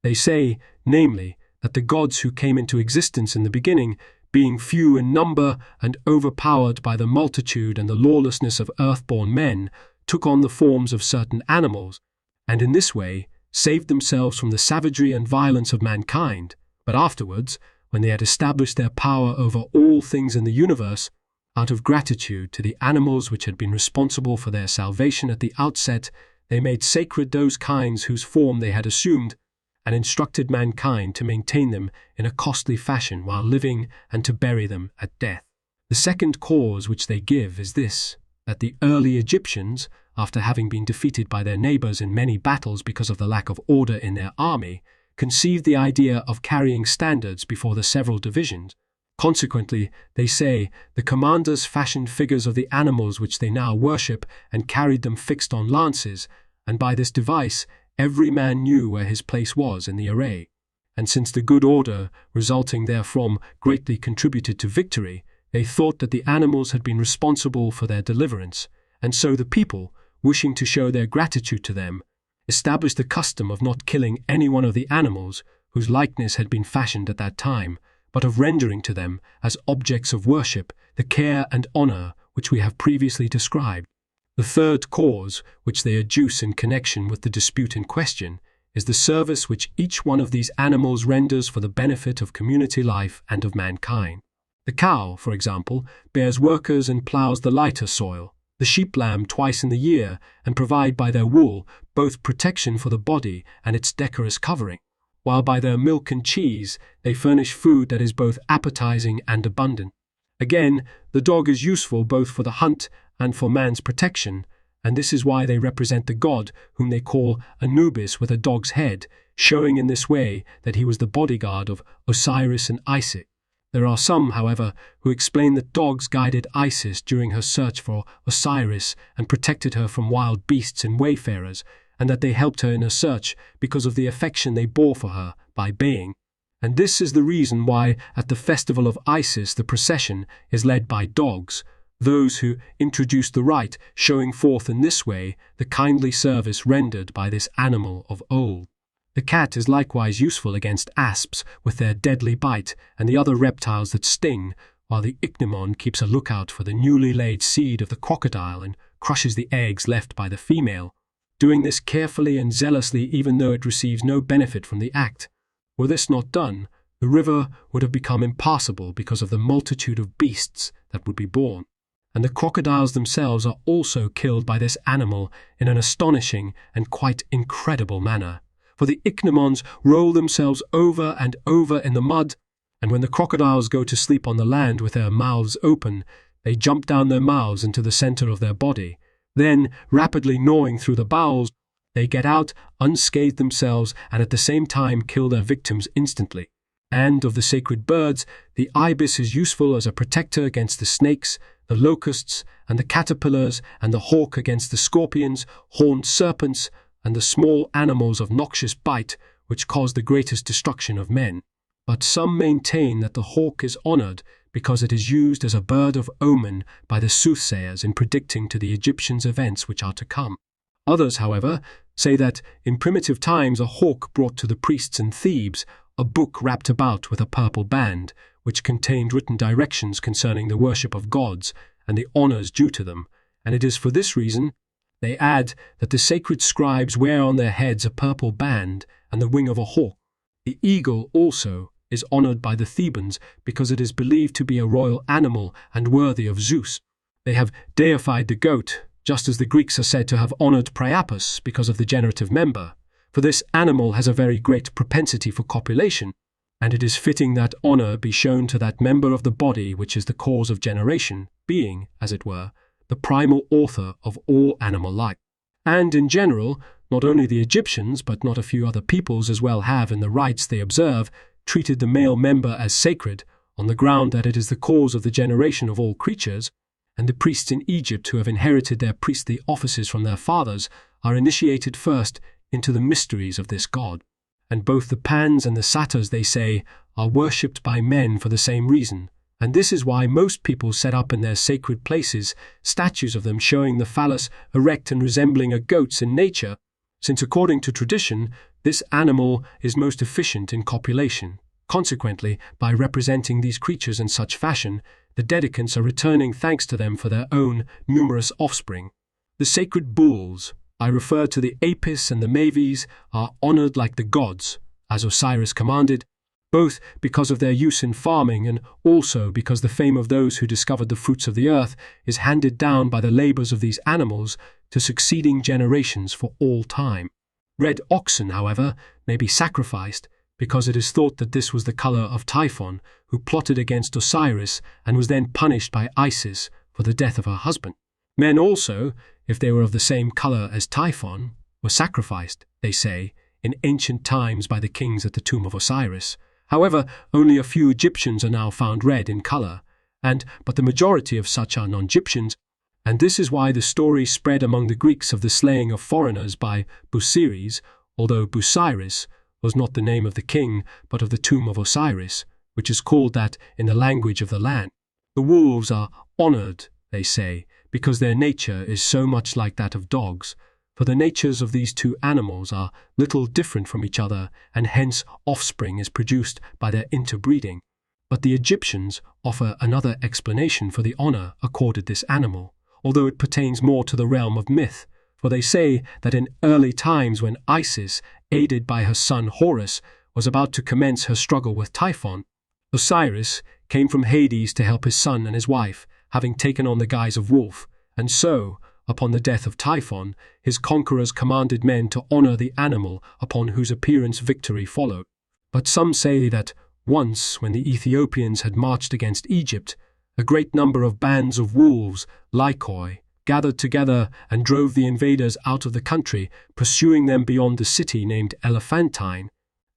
They say, namely, that the gods who came into existence in the beginning, being few in number and overpowered by the multitude and the lawlessness of earth-born men, took on the forms of certain animals, and in this way saved themselves from the savagery and violence of mankind, but afterwards, when they had established their power over all things in the universe, out of gratitude to the animals which had been responsible for their salvation at the outset, they made sacred those kinds whose form they had assumed, and instructed mankind to maintain them in a costly fashion while living and to bury them at death. The second cause which they give is this, that the early Egyptians, after having been defeated by their neighbors in many battles because of the lack of order in their army, conceived the idea of carrying standards before the several divisions. Consequently, they say, the commanders fashioned figures of the animals which they now worship and carried them fixed on lances, and by this device every man knew where his place was in the array. And since the good order resulting therefrom greatly contributed to victory, they thought that the animals had been responsible for their deliverance, and so the people, wishing to show their gratitude to them, established the custom of not killing any one of the animals whose likeness had been fashioned at that time, but of rendering to them, as objects of worship, the care and honor which we have previously described. The third cause, which they adduce in connection with the dispute in question, is the service which each one of these animals renders for the benefit of community life and of mankind. The cow, for example, bears workers and plows the lighter soil, the sheep-lamb twice in the year, and provide by their wool both protection for the body and its decorous covering, while by their milk and cheese they furnish food that is both appetizing and abundant. Again, the dog is useful both for the hunt and for man's protection, and this is why they represent the god whom they call Anubis with a dog's head, showing in this way that he was the bodyguard of Osiris and Isis. There are some, however, who explain that dogs guided Isis during her search for Osiris and protected her from wild beasts and wayfarers, and that they helped her in her search because of the affection they bore for her by baying. And this is the reason why at the festival of Isis the procession is led by dogs, those who introduced the rite showing forth in this way the kindly service rendered by this animal of old. The cat is likewise useful against asps with their deadly bite and the other reptiles that sting, while the ichneumon keeps a lookout for the newly laid seed of the crocodile and crushes the eggs left by the female, doing this carefully and zealously even though it receives no benefit from the act. Were this not done, the river would have become impassable because of the multitude of beasts that would be born. And the crocodiles themselves are also killed by this animal in an astonishing and quite incredible manner. For the ichneumons roll themselves over and over in the mud, and when the crocodiles go to sleep on the land with their mouths open, they jump down their mouths into the center of their body. Then, rapidly gnawing through the bowels, they get out unscathed themselves and at the same time kill their victims instantly. And of the sacred birds, the ibis is useful as a protector against the snakes, the locusts, and the caterpillars, and the hawk against the scorpions, horned serpents, and the small animals of noxious bite, which cause the greatest destruction of men. But some maintain that the hawk is honored because it is used as a bird of omen by the soothsayers in predicting to the Egyptians events which are to come. Others, however, say that in primitive times a hawk brought to the priests in Thebes a book wrapped about with a purple band, which contained written directions concerning the worship of gods and the honors due to them, and it is for this reason, they add, that the sacred scribes wear on their heads a purple band and the wing of a hawk. The eagle also is honored by the Thebans because it is believed to be a royal animal and worthy of Zeus. They have deified the goat, just as the Greeks are said to have honored Priapus because of the generative member. For this animal has a very great propensity for copulation, and it is fitting that honor be shown to that member of the body which is the cause of generation, being, as it were, the primal author of all animal life. And in general, not only the Egyptians, but not a few other peoples as well have, in the rites they observe, treated the male member as sacred, on the ground that it is the cause of the generation of all creatures, and the priests in Egypt who have inherited their priestly offices from their fathers are initiated first into the mysteries of this god. And both the Pans and the Satyrs, they say, are worshipped by men for the same reason, and this is why most people set up in their sacred places statues of them showing the phallus erect and resembling a goat's in nature, since according to tradition, this animal is most efficient in copulation. Consequently, by representing these creatures in such fashion, the dedicants are returning thanks to them for their own numerous offspring. The sacred bulls, I refer to the Apis and the Mavis, are honored like the gods, as Osiris commanded, both because of their use in farming and also because the fame of those who discovered the fruits of the earth is handed down by the labors of these animals to succeeding generations for all time. Red oxen, however, may be sacrificed because it is thought that this was the color of Typhon, who plotted against Osiris and was then punished by Isis for the death of her husband. Men also, if they were of the same color as Typhon, were sacrificed, they say, in ancient times by the kings at the tomb of Osiris. However, only a few Egyptians are now found red in color, but the majority of such are non-Egyptians, and this is why the story spread among the Greeks of the slaying of foreigners by Busiris, although Busiris was not the name of the king, but of the tomb of Osiris, which is called that in the language of the land. The wolves are honored, they say, because their nature is so much like that of dogs, for the natures of these two animals are little different from each other, and hence offspring is produced by their interbreeding. But the Egyptians offer another explanation for the honor accorded this animal, although it pertains more to the realm of myth, for they say that in early times when Isis, aided by her son Horus, was about to commence her struggle with Typhon, Osiris came from Hades to help his son and his wife, having taken on the guise of wolf, and so, upon the death of Typhon, his conquerors commanded men to honor the animal upon whose appearance victory followed. But some say that once, when the Ethiopians had marched against Egypt, a great number of bands of wolves, lycoi, gathered together and drove the invaders out of the country, pursuing them beyond the city named Elephantine,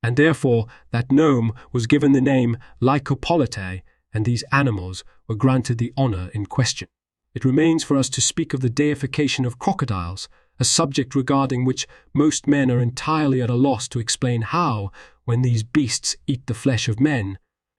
and therefore that nome was given the name Lycopolitae, and these animals were granted the honor in question. It remains for us to speak of the deification of crocodiles, a subject regarding which most men are entirely at a loss to explain how, when these beasts eat the flesh of men,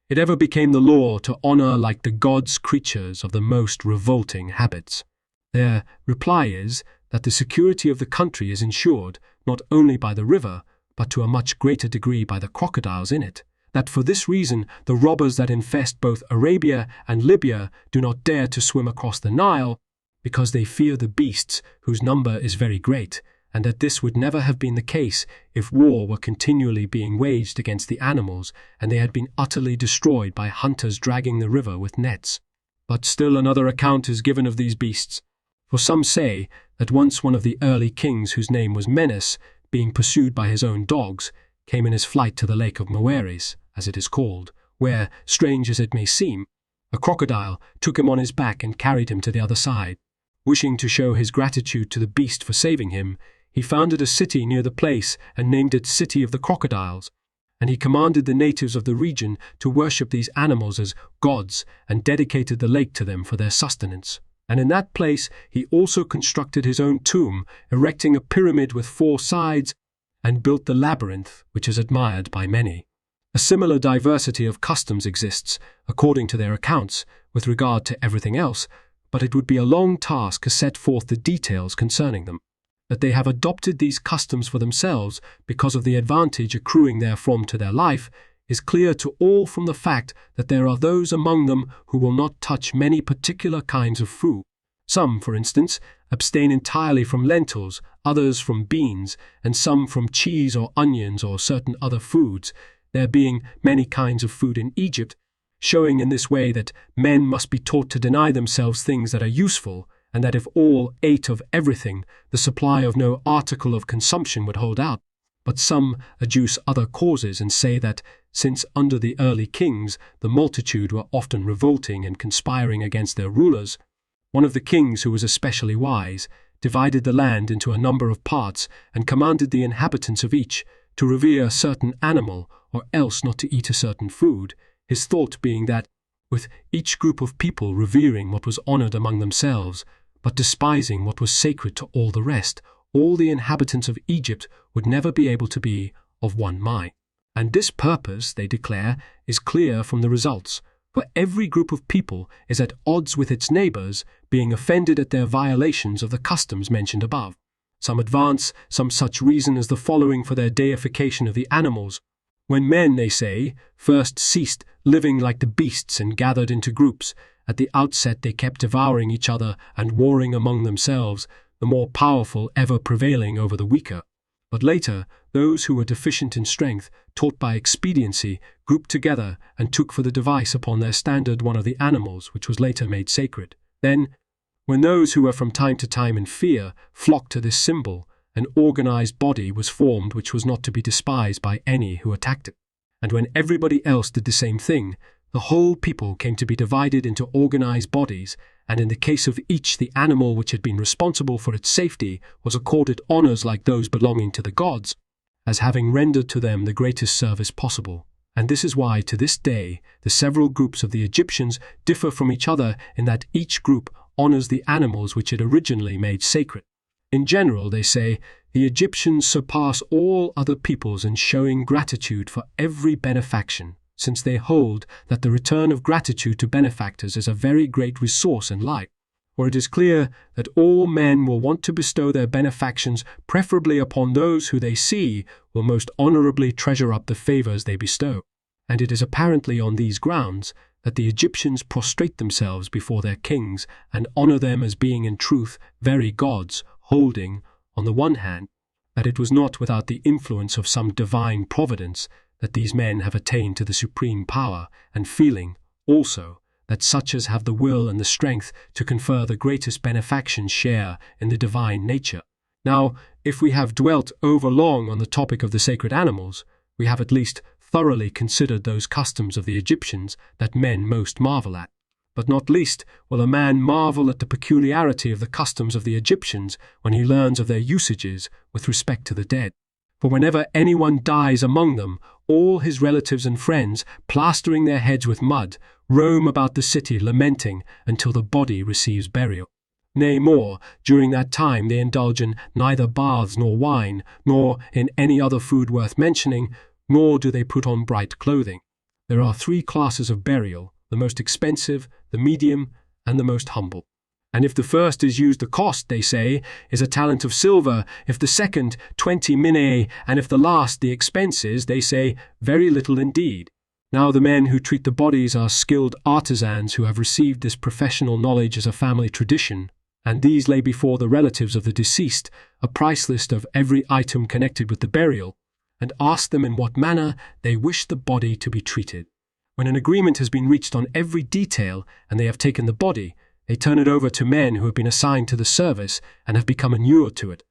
it ever became the law to honor like the gods creatures of the most revolting habits. Their reply is that the security of the country is ensured not only by the river, but to a much greater degree by the crocodiles in it, that for this reason the robbers that infest both Arabia and Libya do not dare to swim across the Nile, because they fear the beasts whose number is very great, and that this would never have been the case if war were continually being waged against the animals and they had been utterly destroyed by hunters dragging the river with nets. But still another account is given of these beasts. For some say that once one of the early kings, whose name was Menes, being pursued by his own dogs, came in his flight to the lake of Moeris, as it is called, where, strange as it may seem, a crocodile took him on his back and carried him to the other side. Wishing to show his gratitude to the beast for saving him, he founded a city near the place and named it City of the Crocodiles, and he commanded the natives of the region to worship these animals as gods and dedicated the lake to them for their sustenance. And in that place he also constructed his own tomb, erecting a pyramid with 4 sides, and built the labyrinth, which is admired by many. A similar diversity of customs exists, according to their accounts, with regard to everything else, but it would be a long task to set forth the details concerning them. That they have adopted these customs for themselves because of the advantage accruing therefrom to their life is clear to all from the fact that there are those among them who will not touch many particular kinds of fruit. Some, for instance, abstain entirely from lentils, others from beans, and some from cheese or onions or certain other foods, there being many kinds of food in Egypt, showing in this way that men must be taught to deny themselves things that are useful, and that if all ate of everything, the supply of no article of consumption would hold out. But some adduce other causes and say that, since under the early kings the multitude were often revolting and conspiring against their rulers, one of the kings, who was especially wise, divided the land into a number of parts and commanded the inhabitants of each to revere a certain animal or else not to eat a certain food, his thought being that, with each group of people revering what was honored among themselves, but despising what was sacred to all the rest, all the inhabitants of Egypt would never be able to be of one mind. And this purpose, they declare, is clear from the results, for every group of people is at odds with its neighbors, being offended at their violations of the customs mentioned above. Some advance some such reason as the following for their deification of the animals. When men, they say, first ceased living like the beasts and gathered into groups, at the outset they kept devouring each other and warring among themselves, the more powerful ever prevailing over the weaker. But later, those who were deficient in strength, taught by expediency, grouped together and took for the device upon their standard one of the animals, which was later made sacred. Then, when those who were from time to time in fear flocked to this symbol, an organized body was formed which was not to be despised by any who attacked it. And when everybody else did the same thing, the whole people came to be divided into organized bodies, and in the case of each the animal which had been responsible for its safety was accorded honors like those belonging to the gods, as having rendered to them the greatest service possible. And this is why, to this day, the several groups of the Egyptians differ from each other in that each group honors the animals which it originally made sacred. In general, they say, the Egyptians surpass all other peoples in showing gratitude for every benefaction, since they hold that the return of gratitude to benefactors is a very great resource in life. For it is clear that all men will want to bestow their benefactions preferably upon those who they see will most honorably treasure up the favors they bestow. And it is apparently on these grounds that the Egyptians prostrate themselves before their kings and honor them as being in truth very gods, holding, on the one hand, that it was not without the influence of some divine providence that these men have attained to the supreme power, and feeling, also, that such as have the will and the strength to confer the greatest benefactions share in the divine nature. Now, if we have dwelt over long on the topic of the sacred animals, we have at least thoroughly considered those customs of the Egyptians that men most marvel at. But not least will a man marvel at the peculiarity of the customs of the Egyptians when he learns of their usages with respect to the dead. For whenever anyone dies among them, all his relatives and friends, plastering their heads with mud, roam about the city lamenting until the body receives burial. Nay, more, during that time they indulge in neither baths nor wine, nor in any other food worth mentioning, nor do they put on bright clothing. There are 3 classes of burial, the most expensive, the medium, and the most humble. And if the first is used, the cost, they say, is a talent of silver, if the second 20 minae, and if the last the expenses, they say, very little indeed. Now the men who treat the bodies are skilled artisans who have received this professional knowledge as a family tradition, and these lay before the relatives of the deceased a price list of every item connected with the burial, and asked them in what manner they wished the body to be treated. When an agreement has been reached on every detail and they have taken the body, they turn it over to men who have been assigned to the service and have become inured to it.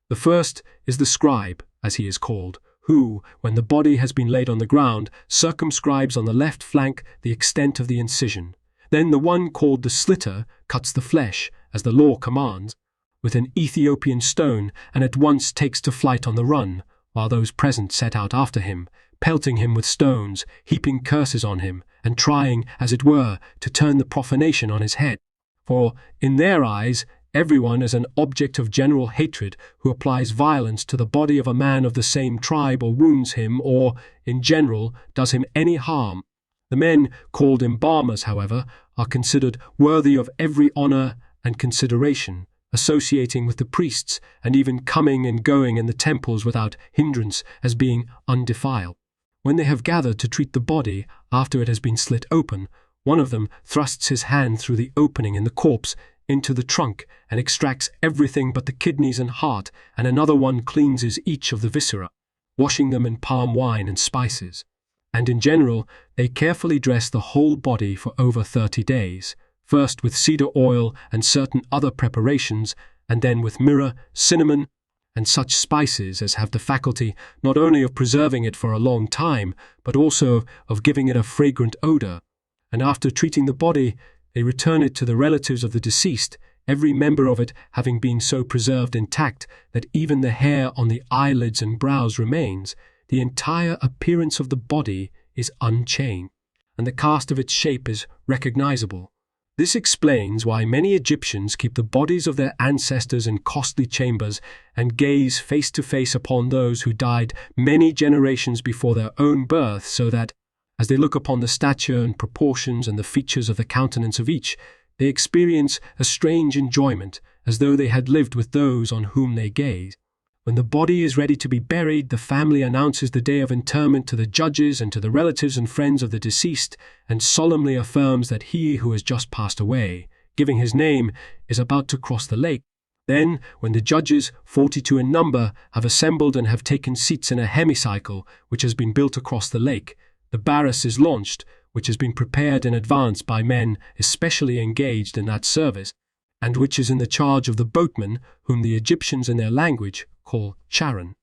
The first is the scribe, as he is called, who, when the body has been laid on the ground, circumscribes on the left flank the extent of the incision. Then the one called the slitter cuts the flesh, as the law commands, with an Ethiopian stone, and at once takes to flight on the run, while those present set out after him, pelting him with stones, heaping curses on him, and trying, as it were, to turn the profanation on his head. For, in their eyes, everyone is an object of general hatred who applies violence to the body of a man of the same tribe or wounds him or, in general, does him any harm. The men called embalmers, however, are considered worthy of every honor and consideration, associating with the priests and even coming and going in the temples without hindrance as being undefiled. When they have gathered to treat the body after it has been slit open, one of them thrusts his hand through the opening in the corpse into the trunk and extracts everything but the kidneys and heart, and another one cleanses each of the viscera, washing them in palm wine and spices. And in general, they carefully dress the whole body for over 30 days, first with cedar oil and certain other preparations, and then with myrrh, cinnamon, and such spices as have the faculty not only of preserving it for a long time, but also of giving it a fragrant odor. And after treating the body, they return it to the relatives of the deceased, every member of it having been so preserved intact that even the hair on the eyelids and brows remains. The entire appearance of the body is unchanged, and the cast of its shape is recognizable. This explains why many Egyptians keep the bodies of their ancestors in costly chambers and gaze face to face upon those who died many generations before their own birth, so that, as they look upon the stature and proportions and the features of the countenance of each, they experience a strange enjoyment, as though they had lived with those on whom they gaze. When the body is ready to be buried, the family announces the day of interment to the judges and to the relatives and friends of the deceased, and solemnly affirms that he who has just passed away, giving his name, is about to cross the lake. Then, when the judges, 42 in number, have assembled and have taken seats in a hemicycle which has been built across the lake, the barus is launched, which has been prepared in advance by men especially engaged in that service, and which is in the charge of the boatmen, whom the Egyptians in their language call charon.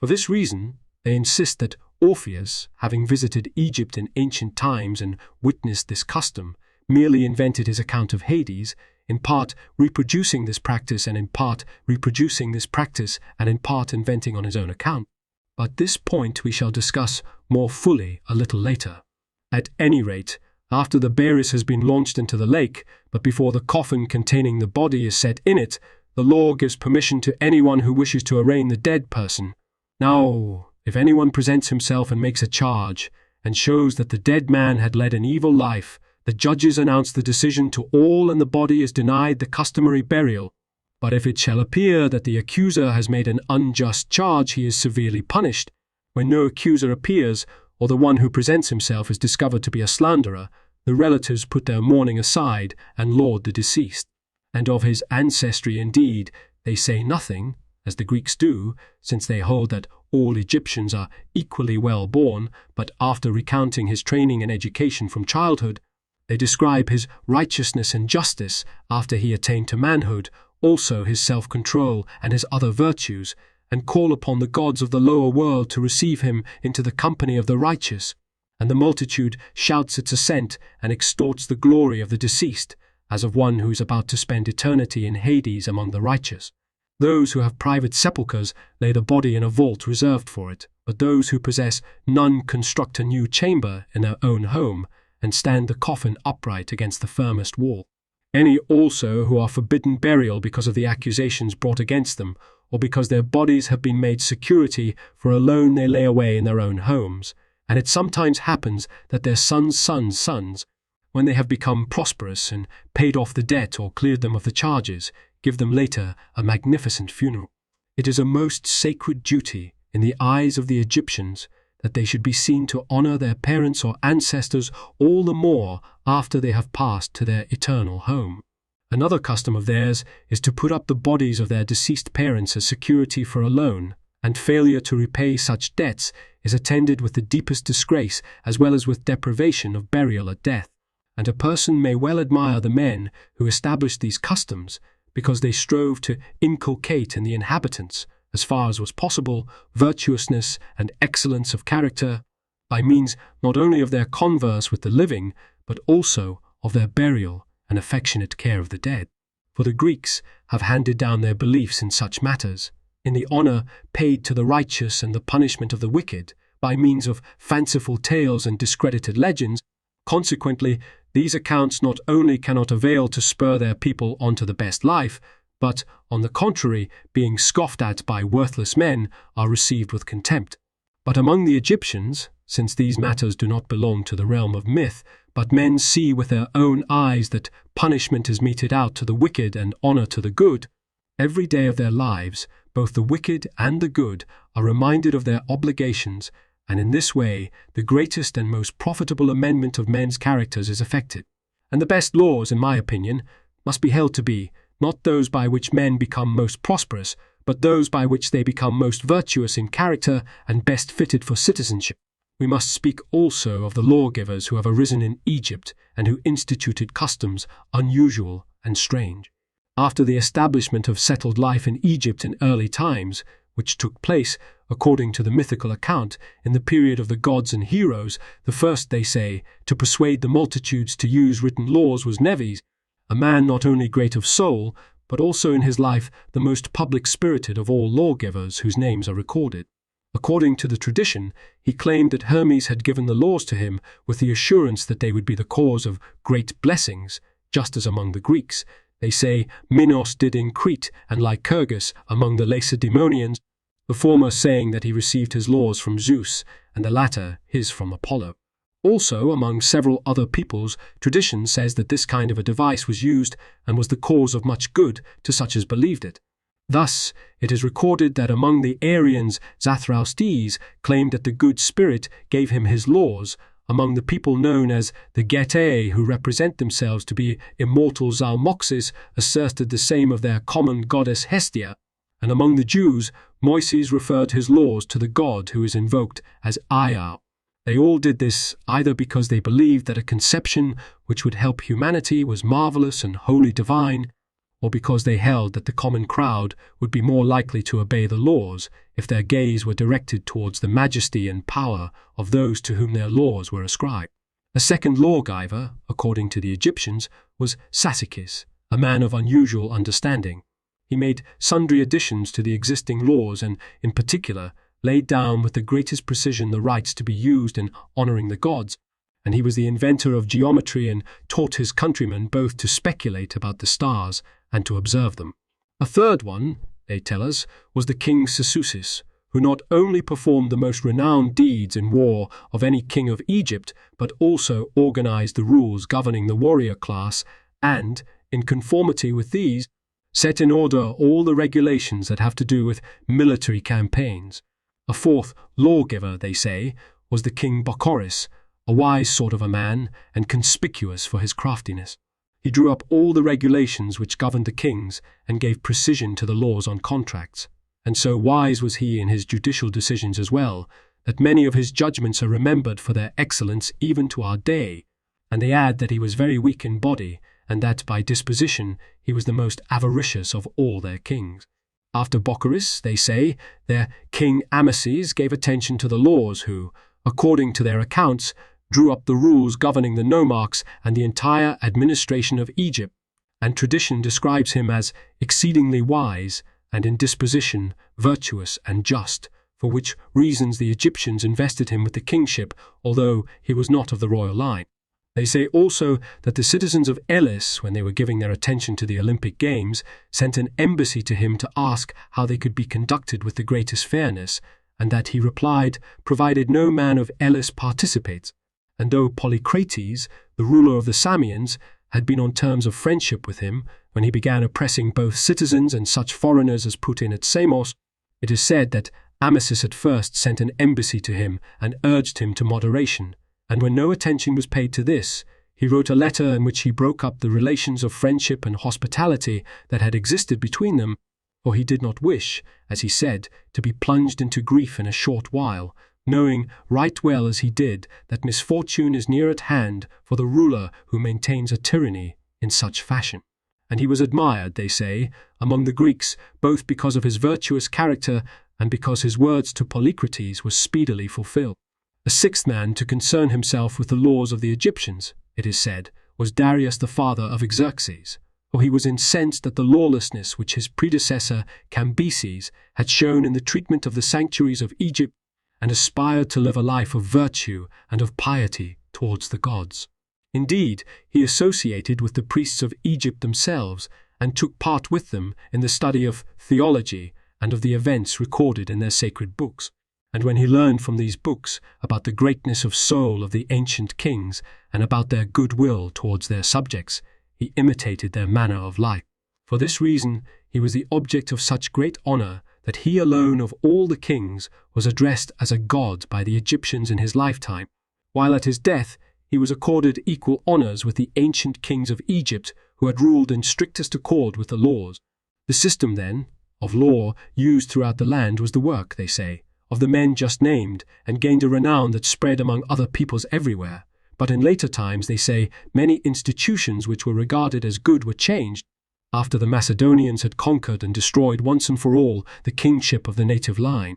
For this reason, they insist that Orpheus, having visited Egypt in ancient times and witnessed this custom, merely invented his account of Hades, in part reproducing this practice and in part reproducing this practice and in part inventing on his own account. But this point we shall discuss more fully a little later. At any rate, after the barus has been launched into the lake, but before the coffin containing the body is set in it, the law gives permission to anyone who wishes to arraign the dead person. Now, if anyone presents himself and makes a charge, and shows that the dead man had led an evil life, the judges announce the decision to all, and the body is denied the customary burial. But if it shall appear that the accuser has made an unjust charge, he is severely punished. When no accuser appears, or the one who presents himself is discovered to be a slanderer, the relatives put their mourning aside and laud the deceased. And of his ancestry indeed they say nothing, as the Greeks do, since they hold that all Egyptians are equally well born, but after recounting his training and education from childhood, they describe his righteousness and justice after he attained to manhood, also his self-control and his other virtues, and call upon the gods of the lower world to receive him into the company of the righteous. And the multitude shouts its assent and extorts the glory of the deceased, as of one who is about to spend eternity in Hades among the righteous. Those who have private sepulchres lay the body in a vault reserved for it, but those who possess none construct a new chamber in their own home, and stand the coffin upright against the firmest wall. Any also who are forbidden burial because of the accusations brought against them, or because their bodies have been made security for a loan they lay away in their own homes. And it sometimes happens that their sons' sons' sons, when they have become prosperous and paid off the debt or cleared them of the charges, give them later a magnificent funeral. It is a most sacred duty in the eyes of the Egyptians that they should be seen to honor their parents or ancestors all the more after they have passed to their eternal home. Another custom of theirs is to put up the bodies of their deceased parents as security for a loan, and failure to repay such debts is attended with the deepest disgrace as well as with deprivation of burial at death. And a person may well admire the men who established these customs, because they strove to inculcate in the inhabitants, as far as was possible, virtuousness and excellence of character, by means not only of their converse with the living, but also of their burial and affectionate care of the dead. For the Greeks have handed down their beliefs in such matters, in the honor paid to the righteous and the punishment of the wicked, by means of fanciful tales and discredited legends. Consequently, these accounts not only cannot avail to spur their people on to the best life, but, on the contrary, being scoffed at by worthless men, are received with contempt. But among the Egyptians, since these matters do not belong to the realm of myth, but men see with their own eyes that punishment is meted out to the wicked and honor to the good, every day of their lives, both the wicked and the good are reminded of their obligations, and in this way the greatest and most profitable amendment of men's characters is effected. And the best laws, in my opinion, must be held to be, not those by which men become most prosperous, but those by which they become most virtuous in character and best fitted for citizenship. We must speak also of the lawgivers who have arisen in Egypt and who instituted customs unusual and strange. After the establishment of settled life in Egypt in early times, which took place, according to the mythical account, in the period of the gods and heroes, the first, they say, to persuade the multitudes to use written laws was Neves, a man not only great of soul, but also in his life the most public-spirited of all lawgivers whose names are recorded. According to the tradition, he claimed that Hermes had given the laws to him with the assurance that they would be the cause of great blessings, just as among the Greeks. They say Minos did in Crete and Lycurgus among the Lacedaemonians, the former saying that he received his laws from Zeus, and the latter his from Apollo. Also, among several other peoples, tradition says that this kind of a device was used and was the cause of much good to such as believed it. Thus, it is recorded that among the Aryans, Zarathustres claimed that the good spirit gave him his laws. Among the people known as the Getae, who represent themselves to be immortal Zalmoxes, asserted the same of their common goddess Hestia, and among the Jews, Moises referred his laws to the god who is invoked as Aya. They all did this either because they believed that a conception which would help humanity was marvelous and wholly divine, or because they held that the common crowd would be more likely to obey the laws if their gaze were directed towards the majesty and power of those to whom their laws were ascribed. A second lawgiver, according to the Egyptians, was Siculus, a man of unusual understanding. He made sundry additions to the existing laws and, in particular, laid down with the greatest precision the rites to be used in honoring the gods, and he was the inventor of geometry and taught his countrymen both to speculate about the stars and to observe them. A third one, they tell us, was the king Siculus, who not only performed the most renowned deeds in war of any king of Egypt, but also organized the rules governing the warrior class and, in conformity with these, set in order all the regulations that have to do with military campaigns. A fourth lawgiver, they say, was the king Bocoris, a wise sort of a man and conspicuous for his craftiness. He drew up all the regulations which governed the kings and gave precision to the laws on contracts, and so wise was he in his judicial decisions as well, that many of his judgments are remembered for their excellence even to our day, and they add that he was very weak in body, and that by disposition he was the most avaricious of all their kings. After Bocoris, they say, their king Amasis gave attention to the laws who, according to their accounts, drew up the rules governing the nomarchs and the entire administration of Egypt, and tradition describes him as exceedingly wise and in disposition virtuous and just, for which reasons the Egyptians invested him with the kingship, although he was not of the royal line. They say also that the citizens of Elis, when they were giving their attention to the Olympic Games, sent an embassy to him to ask how they could be conducted with the greatest fairness, and that he replied, provided no man of Elis participates. And though Polycrates, the ruler of the Samians, had been on terms of friendship with him when he began oppressing both citizens and such foreigners as put in at Samos, it is said that Amasis at first sent an embassy to him and urged him to moderation, and when no attention was paid to this, He wrote a letter in which he broke up the relations of friendship and hospitality that had existed between them, for he did not wish, as he said, to be plunged into grief in a short while, knowing right well as he did that misfortune is near at hand for the ruler who maintains a tyranny in such fashion. And he was admired, they say, among the Greeks, both because of his virtuous character and because his words to Polycrates were speedily fulfilled. A sixth man to concern himself with the laws of the Egyptians, it is said, was Darius the father of Xerxes, for he was incensed at the lawlessness which his predecessor Cambyses had shown in the treatment of the sanctuaries of Egypt, and aspired to live a life of virtue and of piety towards the gods. Indeed, he associated with the priests of Egypt themselves, and took part with them in the study of theology and of the events recorded in their sacred books. And when he learned from these books about the greatness of soul of the ancient kings and about their goodwill towards their subjects, he imitated their manner of life. For this reason, he was the object of such great honor that he alone of all the kings was addressed as a god by the Egyptians in his lifetime, while at his death he was accorded equal honors with the ancient kings of Egypt who had ruled in strictest accord with the laws. The system, then, of law used throughout the land was the work, they say, of the men just named, and gained a renown that spread among other peoples everywhere. But in later times, they say, many institutions which were regarded as good were changed, after the Macedonians had conquered and destroyed once and for all the kingship of the native line.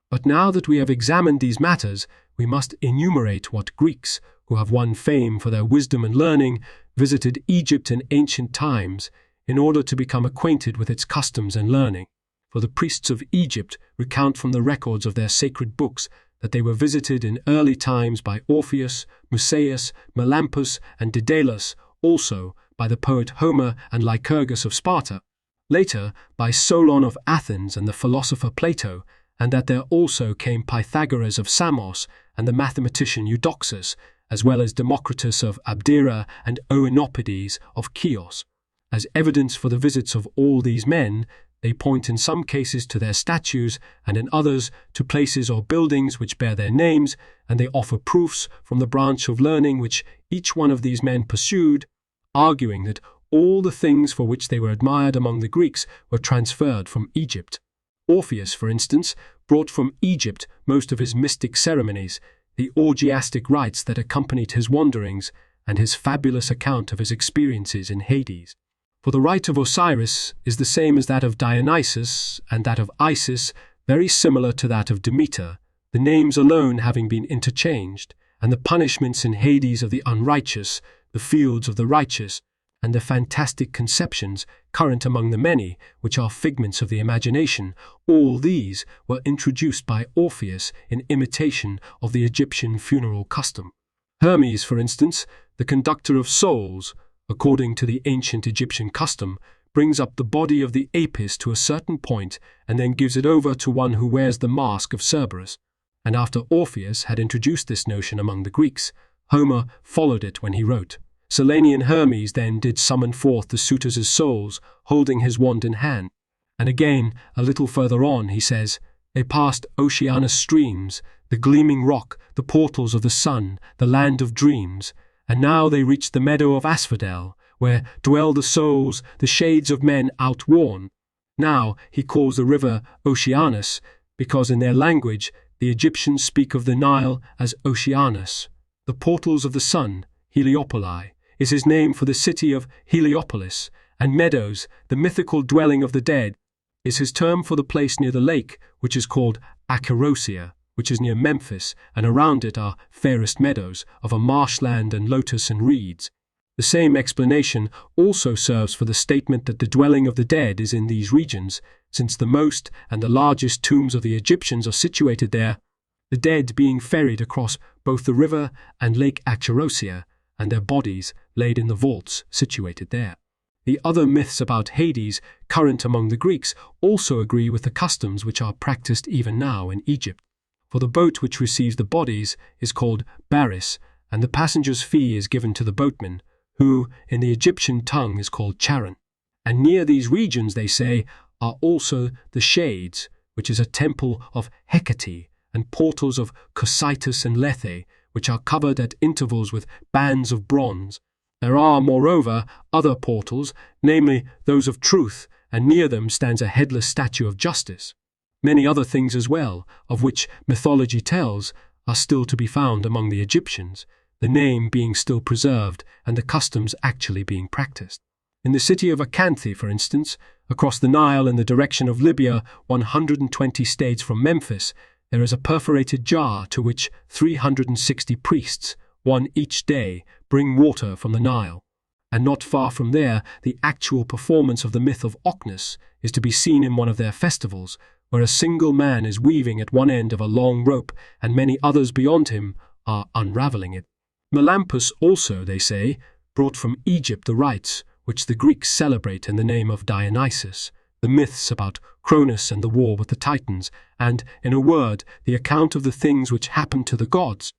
But now that we have examined these matters, we must enumerate what Greeks, who have won fame for their wisdom and learning, visited Egypt in ancient times, in order to become acquainted with its customs and learning. For the priests of Egypt recount from the records of their sacred books that they were visited in early times by Orpheus, Musaeus, Melampus, and Daedalus, also by the poet Homer and Lycurgus of Sparta, later by Solon of Athens and the philosopher Plato, and that there also came Pythagoras of Samos and the mathematician Eudoxus, as well as Democritus of Abdera and Oenopides of Chios. As evidence for the visits of all these men, they point in some cases to their statues, and in others to places or buildings which bear their names, and they offer proofs from the branch of learning which each one of these men pursued, arguing that all the things for which they were admired among the Greeks were transferred from Egypt. Orpheus, for instance, brought from Egypt most of his mystic ceremonies, the orgiastic rites that accompanied his wanderings, and his fabulous account of his experiences in Hades. For the rite of Osiris is the same as that of Dionysus and that of Isis, very similar to that of Demeter, the names alone having been interchanged, and the punishments in Hades of the unrighteous, the fields of the righteous, and the fantastic conceptions current among the many, which are figments of the imagination, all these were introduced by Orpheus in imitation of the Egyptian funeral custom. Hermes, for instance, the conductor of souls, according to the ancient Egyptian custom, brings up the body of the Apis to a certain point and then gives it over to one who wears the mask of Cerberus. And after Orpheus had introduced this notion among the Greeks, Homer followed it when he wrote, Selenian Hermes then did summon forth the suitors' souls, holding his wand in hand. And again, a little further on, he says, they passed Oceanus streams, the gleaming rock, the portals of the sun, the land of dreams, and now they reached the meadow of Asphodel, where dwell the souls, the shades of men outworn. Now he calls the river Oceanus, because in their language the Egyptians speak of the Nile as Oceanus. The portals of the sun, Heliopoli, is his name for the city of Heliopolis, and meadows, the mythical dwelling of the dead, is his term for the place near the lake, which is called Acherosia, which is near Memphis, and around it are fairest meadows of a marshland and lotus and reeds. The same explanation also serves for the statement that the dwelling of the dead is in these regions, since the most and the largest tombs of the Egyptians are situated there, the dead being ferried across both the river and Lake Acherosia, and their bodies laid in the vaults situated there. The other myths about Hades, current among the Greeks, also agree with the customs which are practiced even now in Egypt. For the boat which receives the bodies is called baris, and the passenger's fee is given to the boatman, who, in the Egyptian tongue, is called charon. And near these regions, they say, are also the Shades, which is a temple of Hecate, and portals of Cocytus and Lethe, which are covered at intervals with bands of bronze, There are, moreover, other portals, namely those of truth, and near them stands a headless statue of justice. Many other things as well, of which mythology tells, are still to be found among the Egyptians, the name being still preserved and the customs actually being practiced. In the city of Acanthe, for instance, across the Nile in the direction of Libya, 120 stades from Memphis, there is a perforated jar to which 360 priests, one each day, bring water from the Nile. And not far from there, the actual performance of the myth of Ocnus is to be seen in one of their festivals, where a single man is weaving at one end of a long rope, and many others beyond him are unraveling it. Melampus also, they say, brought from Egypt the rites which the Greeks celebrate in the name of Dionysus, the myths about Cronus and the war with the Titans, and, in a word, the account of the things which happened to the gods.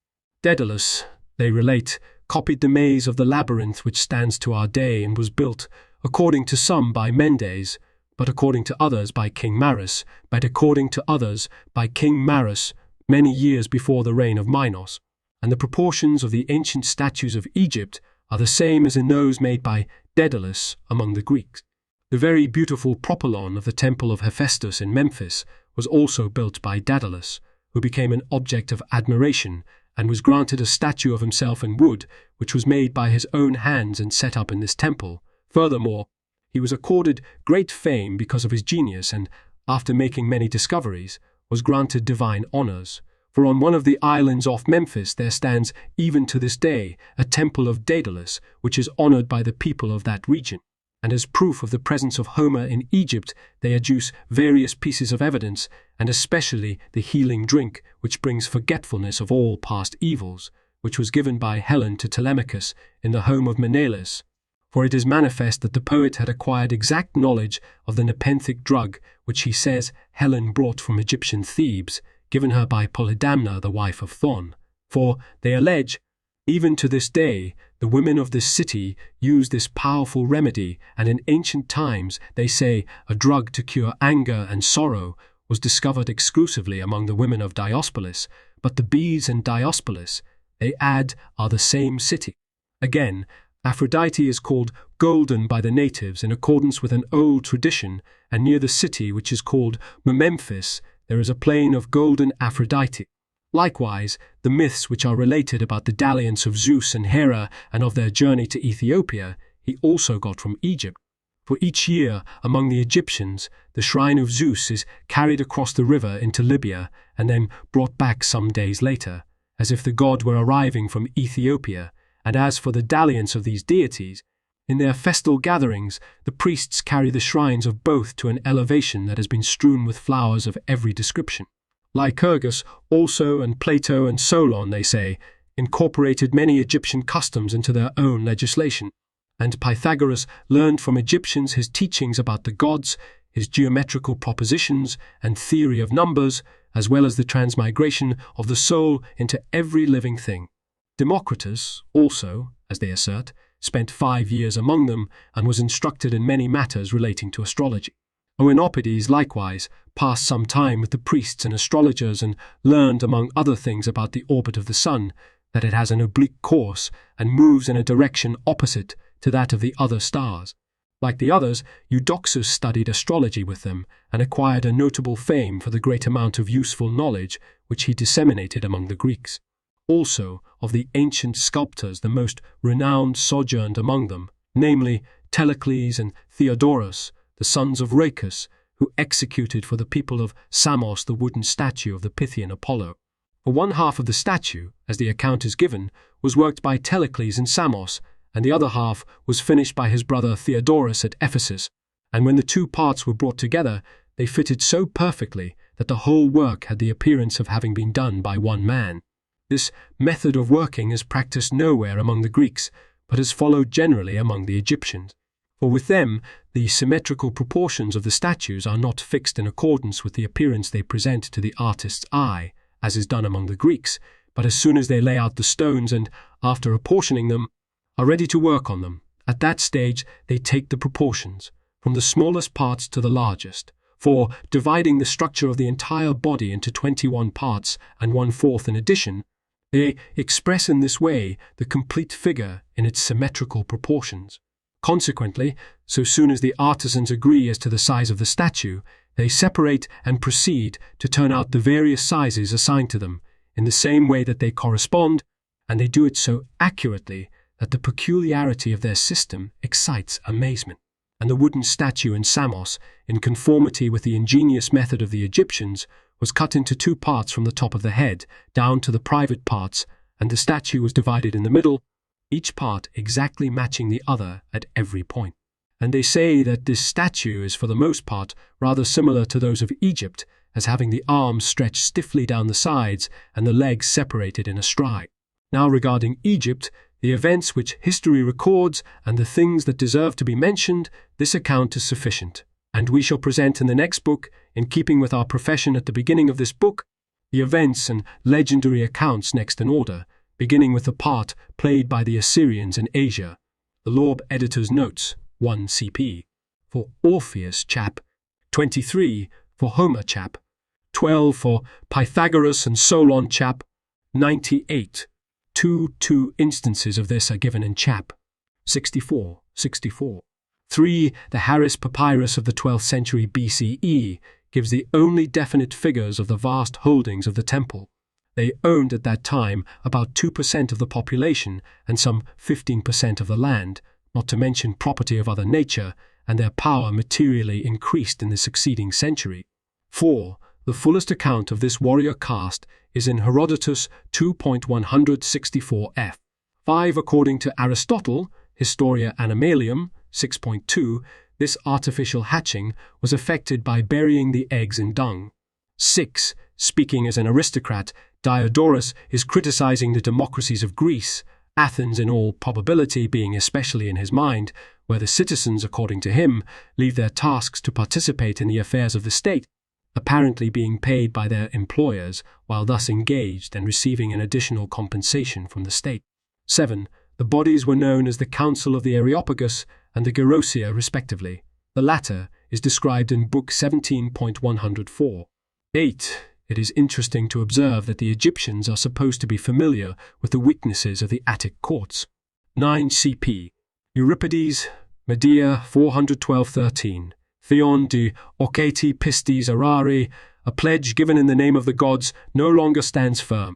Daedalus, they relate, copied the maze of the labyrinth which stands to our day and was built, according to some by Mendes, but according to others by King Maris, but according to others by King Maris many years before the reign of Minos. And the proportions of the ancient statues of Egypt are the same as in those made by Daedalus among the Greeks. The very beautiful propylon of the temple of Hephaestus in Memphis was also built by Daedalus, who became an object of admiration and was granted a statue of himself in wood, which was made by his own hands and set up in this temple. Furthermore, he was accorded great fame because of his genius and, after making many discoveries, was granted divine honors. For on one of the islands off Memphis there stands, even to this day, a temple of Daedalus, which is honored by the people of that region. And as proof of the presence of Homer in Egypt, they adduce various pieces of evidence, and especially the healing drink, which brings forgetfulness of all past evils, which was given by Helen to Telemachus in the home of Menelaus. For it is manifest that the poet had acquired exact knowledge of the nepenthic drug, which he says Helen brought from Egyptian Thebes, given her by Polydamna, the wife of Thon. For, they allege, even to this day, the women of this city use this powerful remedy, and in ancient times, they say, a drug to cure anger and sorrow was discovered exclusively among the women of Diospolis, but the bees in Diospolis, they add, are the same city. Again, Aphrodite is called golden by the natives in accordance with an old tradition, and near the city, which is called Memphis, there is a plain of golden Aphrodite. Likewise, the myths which are related about the dalliance of Zeus and Hera and of their journey to Ethiopia, he also got from Egypt. For each year, among the Egyptians, the shrine of Zeus is carried across the river into Libya and then brought back some days later, as if the god were arriving from Ethiopia. And as for the dalliance of these deities, in their festal gatherings, the priests carry the shrines of both to an elevation that has been strewn with flowers of every description. Lycurgus also and Plato and Solon, they say, incorporated many Egyptian customs into their own legislation, and Pythagoras learned from Egyptians his teachings about the gods, his geometrical propositions and theory of numbers, as well as the transmigration of the soul into every living thing. Democritus also, as they assert, spent 5 years among them and was instructed in many matters relating to astrology. Oenopides, likewise, passed some time with the priests and astrologers and learned, among other things, about the orbit of the sun, that it has an oblique course and moves in a direction opposite to that of the other stars. Like the others, Eudoxus studied astrology with them and acquired a notable fame for the great amount of useful knowledge which he disseminated among the Greeks. Also, of the ancient sculptors the most renowned sojourned among them, namely Telecles and Theodorus, the sons of Rhacus, who executed for the people of Samos the wooden statue of the Pythian Apollo. For one half of the statue, as the account is given, was worked by Telecles in Samos, and the other half was finished by his brother Theodorus at Ephesus, and when the two parts were brought together, they fitted so perfectly that the whole work had the appearance of having been done by one man. This method of working is practiced nowhere among the Greeks, but is followed generally among the Egyptians. For with them, the symmetrical proportions of the statues are not fixed in accordance with the appearance they present to the artist's eye, as is done among the Greeks, but as soon as they lay out the stones and, after apportioning them, are ready to work on them, at that stage they take the proportions, from the smallest parts to the largest. For, dividing the structure of the entire body into 21 parts and 1/4 in addition, They express in this way the complete figure in its symmetrical proportions. Consequently, so soon as the artisans agree as to the size of the statue, they separate and proceed to turn out the various sizes assigned to them, in the same way that they correspond, and they do it so accurately that the peculiarity of their system excites amazement. And the wooden statue in Samos, in conformity with the ingenious method of the Egyptians, was cut into 2 parts from the top of the head down to the private parts, and the statue was divided in the middle, each part exactly matching the other at every point. And they say that this statue is for the most part rather similar to those of Egypt, as having the arms stretched stiffly down the sides and the legs separated in a stride. Now regarding Egypt, the events which history records and the things that deserve to be mentioned, this account is sufficient, and we shall present in the next book, in keeping with our profession at the beginning of this book, the events and legendary accounts next in order, beginning with the part played by the Assyrians in Asia. The Lorb Editor's Notes, 1 CP. For Orpheus chap, 23 for Homer chap, 12 for Pythagoras and Solon chap, 98. 2 instances of this are given in chap 64. 3. The Harris Papyrus of the 12th century BCE gives the only definite figures of the vast holdings of the temple. They owned at that time about 2% of the population and some 15% of the land, not to mention property of other nature, and their power materially increased in the succeeding century. 4. The fullest account of this warrior caste is in Herodotus 2.164f. 5. According to Aristotle, Historia Animalium 6.2, this artificial hatching was effected by burying the eggs in dung. 6. Speaking as an aristocrat, Diodorus is criticizing the democracies of Greece, Athens in all probability being especially in his mind, where the citizens, according to him, leave their tasks to participate in the affairs of the state, apparently being paid by their employers while thus engaged and receiving an additional compensation from the state. 7. The bodies were known as the Council of the Areopagus and the Gerousia respectively. The latter is described in Book 17.104. 8. It is interesting to observe that the Egyptians are supposed to be familiar with the witnesses of the Attic courts. 9 CP. Euripides, Medea 412-13. Theon de Ocati Pistis Arari, a pledge given in the name of the gods, no longer stands firm.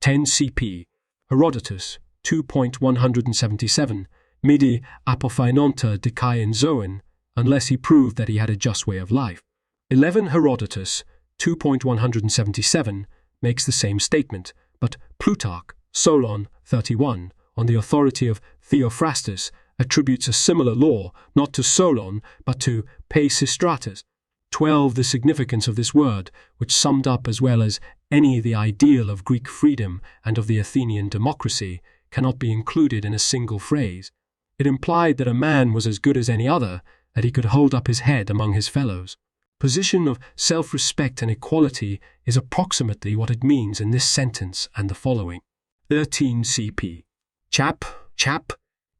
10 CP. Herodotus 2.177. Midi apophainonta decaen zoen, unless he proved that he had a just way of life. 11 Herodotus 2.177 makes the same statement, but Plutarch, Solon 31, on the authority of Theophrastus, attributes a similar law not to Solon but to Peisistratus. 12 The significance of this word, which summed up as well as any the ideal of Greek freedom and of the Athenian democracy, cannot be included in a single phrase. It implied that a man was as good as any other, that he could hold up his head among his fellows. Position of self-respect and equality is approximately what it means in this sentence and the following. 13 CP. Chap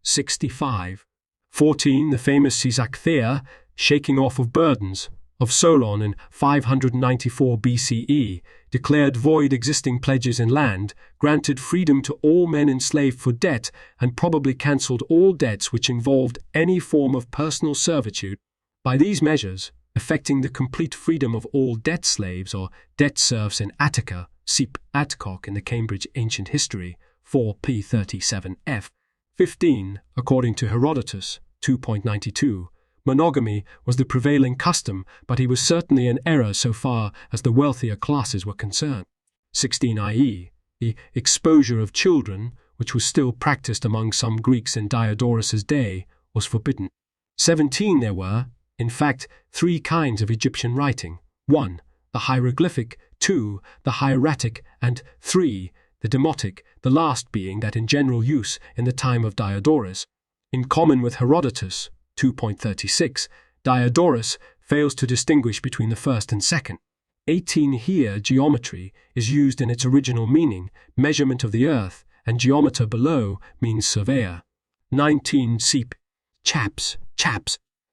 65. 14 The famous Caesar Thayer, shaking off of burdens, of Solon in 594 BCE, declared void existing pledges in land, granted freedom to all men enslaved for debt, and probably cancelled all debts which involved any form of personal servitude. By these measures, effecting the complete freedom of all debt slaves or debt serfs in Attica, Seep Adcock in the Cambridge Ancient History, 4p37f. 15. According to Herodotus, 2.92, monogamy was the prevailing custom, but he was certainly in error so far as the wealthier classes were concerned. 16. i.e., the exposure of children, which was still practiced among some Greeks in Diodorus's day, was forbidden. 17. There were, in fact, 3 kinds of Egyptian writing. 1. The hieroglyphic, 2. The hieratic, and 3. The demotic, the last being that in general use in the time of Diodorus. In common with Herodotus, 2.36, Diodorus fails to distinguish between the first and second. 18. Here, geometry is used in its original meaning, measurement of the earth, and geometer below means surveyor. 19. Seep, chaps,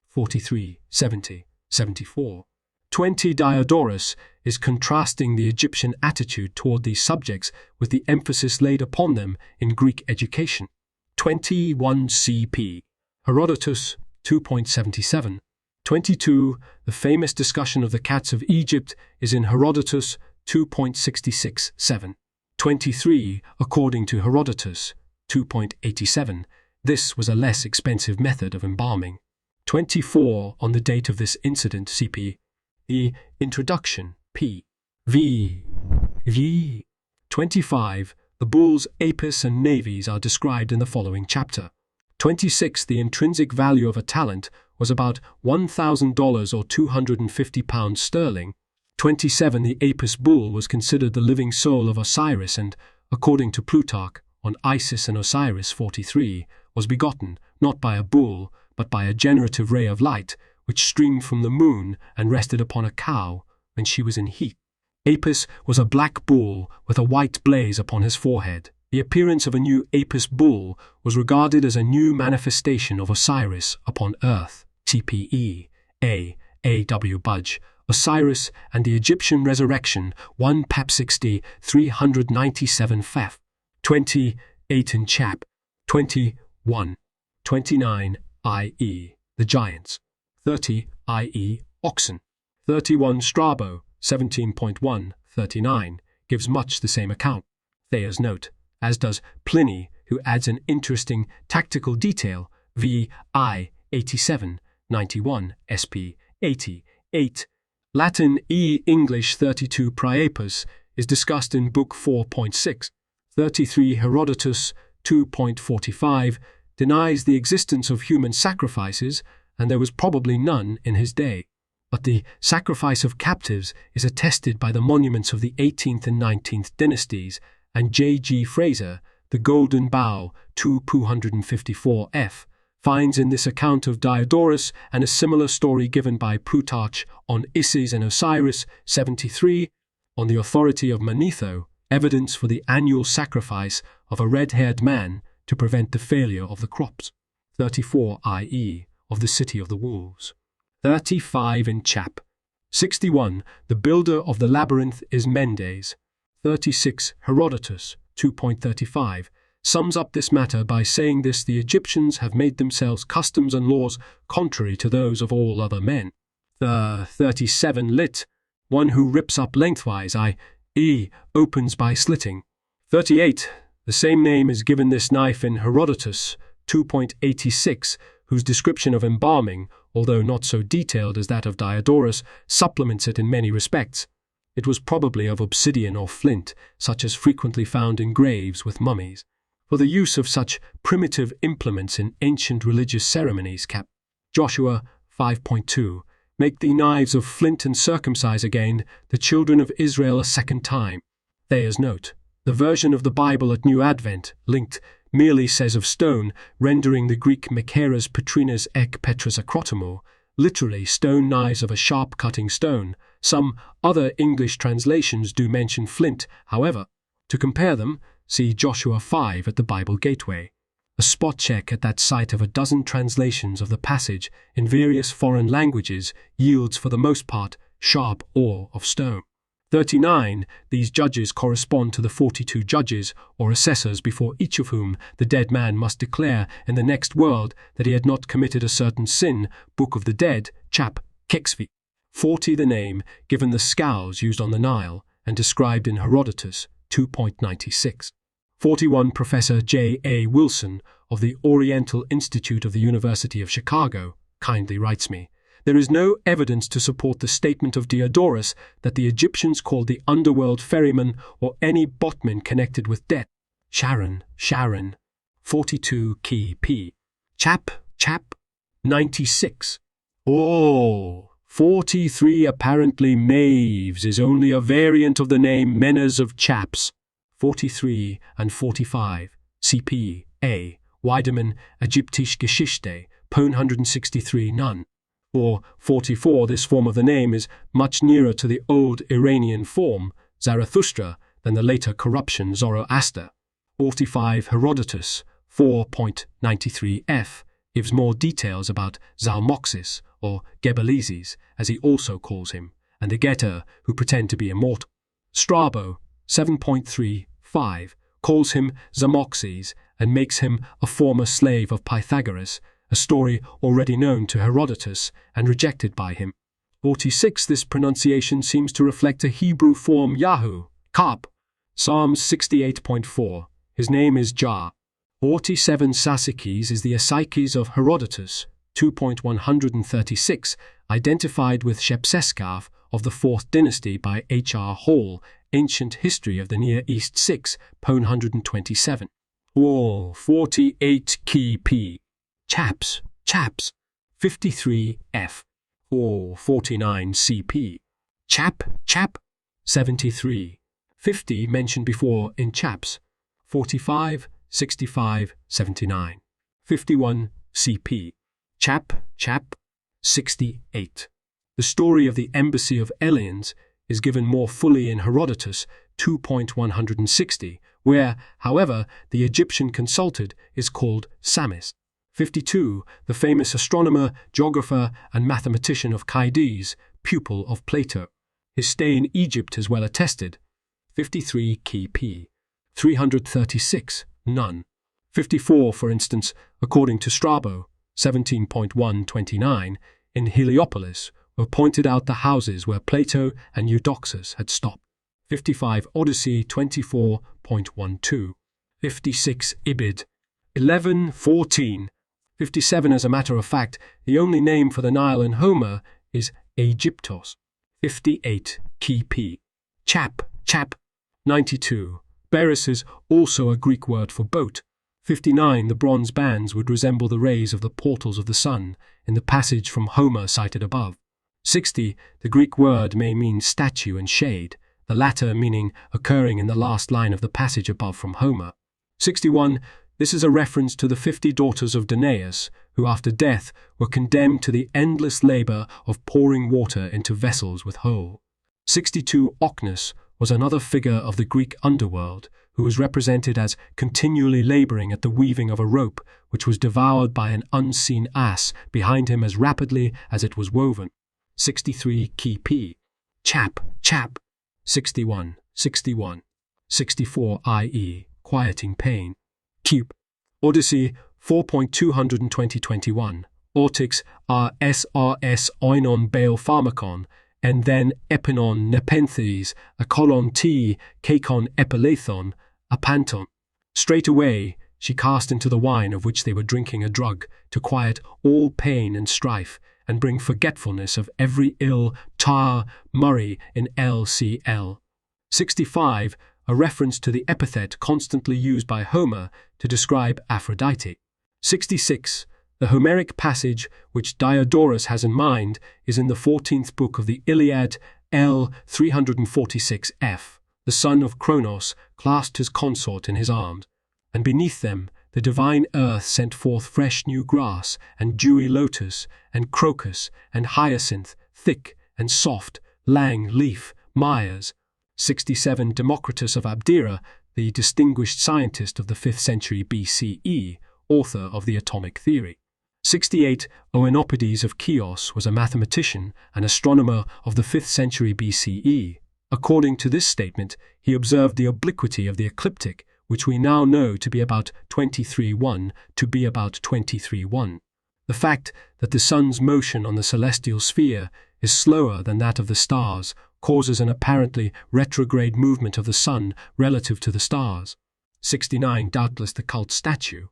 43, 70, 74. 20 Diodorus is contrasting the Egyptian attitude toward these subjects with the emphasis laid upon them in Greek education. 21 CP. Herodotus 2.77. 22. The famous discussion of the cats of Egypt is in Herodotus 2.66-7. 23. According to Herodotus 2.87, this was a less expensive method of embalming. 24. On the date of this incident, CP. The introduction, P. V. 25. The bulls Apis and Naves are described in the following chapter. 26. The intrinsic value of a talent was about $1,000 or £250. 27. The Apis bull was considered the living soul of Osiris and, according to Plutarch, on Isis and Osiris 43, was begotten not by a bull, but by a generative ray of light, which streamed from the moon and rested upon a cow when she was in heat. Apis was a black bull with a white blaze upon his forehead. The appearance of a new Apis bull was regarded as a new manifestation of Osiris upon earth. CPE. A. W. Budge. Osiris and the Egyptian Resurrection, 1 Pap 60, 397 Fef. 28 in Chap. 21. 29, i.e., the giants. 30, i.e., oxen. 31 Strabo, 17.1, 39, gives much the same account. Thayer's note, as does Pliny, who adds an interesting tactical detail, v.I. 87, 91, sp. 88. Latin English 32 Priapus is discussed in Book 4.6. 33 Herodotus 2.45 denies the existence of human sacrifices, and there was probably none in his day. But the sacrifice of captives is attested by the monuments of the 18th and 19th dynasties, and J.G. Fraser, The Golden Bough, 254 F, finds in this account of Diodorus and a similar story given by Plutarch on Isis and Osiris 73, on the authority of Manetho, evidence for the annual sacrifice of a red-haired man to prevent the failure of the crops. 34 i.e. of the city of the wolves. 35 in Chap. 61. The builder of the labyrinth is Mendes. 36 Herodotus 2.35 sums up this matter by saying the Egyptians have made themselves customs and laws contrary to those of all other men. 37 lit. One who rips up lengthwise, i.e., opens by slitting. 38. The same name is given this knife in Herodotus 2.86, whose description of embalming, although not so detailed as that of Diodorus, supplements it in many respects. It was probably of obsidian or flint, such as frequently found in graves with mummies. For the use of such primitive implements in ancient religious ceremonies, Cap. Joshua 5.2, make thee knives of flint and circumcise again the children of Israel a second time. Thayer's note. The version of the Bible at New Advent, linked, merely says of stone, rendering the Greek mekeras petrinas ek petras akrotomo, literally stone knives of a sharp-cutting stone. Some other English translations do mention flint, however. To compare them, see Joshua 5 at the Bible Gateway. A spot check at that site of a dozen translations of the passage in various foreign languages yields for the most part sharp ore of stone. 39. These judges correspond to the 42 judges or assessors before each of whom the dead man must declare in the next world that he had not committed a certain sin. Book of the Dead, Chap. XVIII. 40. The name given the scows used on the Nile and described in Herodotus 2.96. 41. Professor J. A. Wilson of the Oriental Institute of the University of Chicago kindly writes me, there is no evidence to support the statement of Diodorus that the Egyptians called the underworld ferryman or any botman connected with death. Sharon. 42 key P. Chap. 96. 43. Apparently Maves is only a variant of the name Menas of Chaps. 43 and 45. CP. A. Weidemann, Ägyptische Geschichte, Pone 163 none. Or 44. This form of the name is much nearer to the old Iranian form, Zarathustra, than the later corruption Zoroaster. 45. Herodotus 4.93 f gives more details about Zalmoxis, or Gebelizes, as he also calls him, and the Geter, who pretend to be immortal. Strabo, 7.35, calls him Zamoxes and makes him a former slave of Pythagoras, a story already known to Herodotus and rejected by him. 46. This pronunciation seems to reflect a Hebrew form Yahu, Kap. Psalms 68.4. His name is Jah. 47. Sasikes is the Asaikes of Herodotus, 2.136, identified with Shepseskaf of the 4th dynasty by H.R. Hall, Ancient History of the Near East 6, pone 127. Wall 48 key p. Chaps, 53 f. Or 49 cp. Chap, 73. 50 mentioned before in chaps. 45, 65, 79. 51 cp. Chap, 68. The story of the embassy of Eleans is given more fully in Herodotus 2.160, where, however, the Egyptian consulted is called Samis. 52. The famous astronomer, geographer, and mathematician of Caides, pupil of Plato. His stay in Egypt is well attested. 53 key p. 336, none. 54, for instance, according to Strabo, 17.129, in Heliopolis, were pointed out the houses where Plato and Eudoxus had stopped. 55 Odyssey 24.12. 56 Ibid. 11:14. 57 As a matter of fact, the only name for the Nile in Homer is Aegyptos. 58 key p. Chap. 92. Beris is also a Greek word for boat. 59 The bronze bands would resemble the rays of the portals of the sun in the passage from Homer cited above. 60 The Greek word may mean statue and shade, the latter meaning occurring in the last line of the passage above from Homer. 61 This is a reference to the 50 daughters of Danaus, who after death were condemned to the endless labor of pouring water into vessels with hole. 62 Ocnus was another figure of the Greek underworld, who was represented as continually laboring at the weaving of a rope which was devoured by an unseen ass behind him as rapidly as it was woven. 63 key p. Chap. 61. 64 i.e. quieting pain. Cube. Odyssey 4.220-21. Ortix rsrs oinon bail pharmacon, and then epinon nepenthes, akolon t, kakon epilathon, apanton. Straight away she cast into the wine of which they were drinking a drug, to quiet all pain and strife, and bring forgetfulness of every ill, tar, Murray in LCL. 65, a reference to the epithet constantly used by Homer to describe Aphrodite. 66. The Homeric passage which Diodorus has in mind is in the 14th book of the Iliad, L. 346 f. The son of Cronos clasped his consort in his arms, and beneath them the divine earth sent forth fresh new grass, and dewy lotus, and crocus, and hyacinth, thick and soft, lang leaf, myers. 67. Democritus of Abdera, the distinguished scientist of the 5th century BCE, author of the atomic theory. 68. Oenopides of Chios was a mathematician and astronomer of the 5th century BCE. According to this statement, he observed the obliquity of the ecliptic, which we now know to be about 23:1 to be about 23:1. The fact that the sun's motion on the celestial sphere is slower than that of the stars causes an apparently retrograde movement of the sun relative to the stars. 69. Doubtless the cult statue.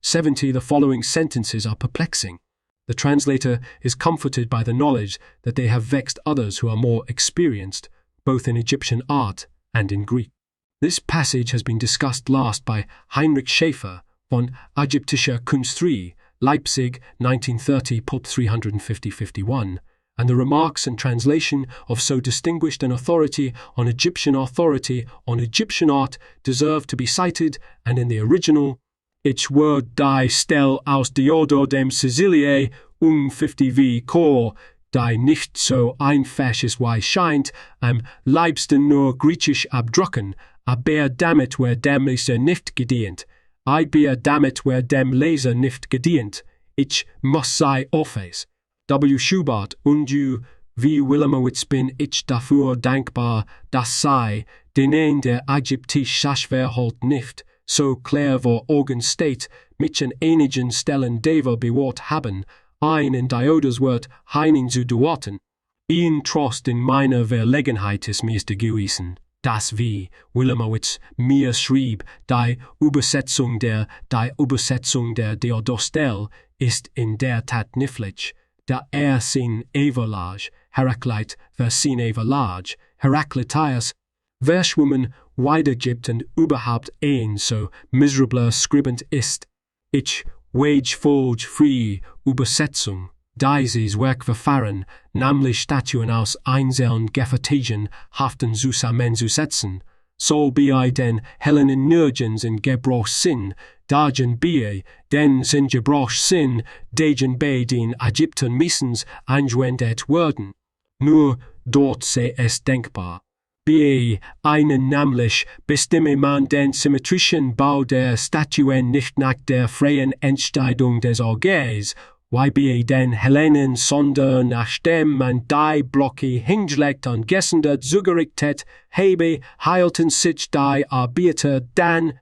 70. The following sentences are perplexing. The translator is comforted by the knowledge that they have vexed others who are more experienced, both in Egyptian art and in Greek. This passage has been discussed last by Heinrich Schäfer von Ägyptischer Kunst 3, Leipzig, 1930, pulp 350-51, and the remarks and translation of so distinguished an authority on Egyptian art deserve to be cited, and in the original, Ich word die Stelle aus Diodor dem Siciliae 50 Chor, die nicht so einfächig wie scheint, am liebsten nur griechisch abdrucken, aber damit wer dem Leser nicht gedient, aber damit wer dem Leser nicht gedient, ich muss sei Orpheus. W. Schubert und U. wie Willemowitz bin ich dafür dankbar, dass sei, denen der Ägyptisch Sachverhalt nicht so klar vor Augen steht, mit an einigen Stellen Dever bewahrt haben, ein in Diodorus Wort heinin zu duorten. Ihn Trost in meiner Verlegenheit ist mir gewesen, dass wie Willemowitz mir schrieb, die Übersetzung der Diodorstelle ist in der Tat niflich, da sin Everlage, Herakleit sin Everlage, Heraklitias, verschwommen weitergibt und überhaupt ein so miserabler Skribent ist. Ich wage Folge free Übersetzung, dieses Werk verfahren, nämlich Statuen aus einzelnen Gefährten haften zusammenzusetzen, soll bei den Hellenen nirgends in Gebrauch sind, dagen bei den in Gebrauch sind, dagen bei den Ägyptern meistens angewendet werden. Nur dort sei es denkbar. Bei einen nämlich bestimme man den symmetrischen Bau der Statuen nicht nach der freien Entscheidung des Auges, wie bei den Hellenen, sondern nachdem man die Blöcke hingelegt und gesondert zugerichtet habe, heilten sich die Arbeiter dann,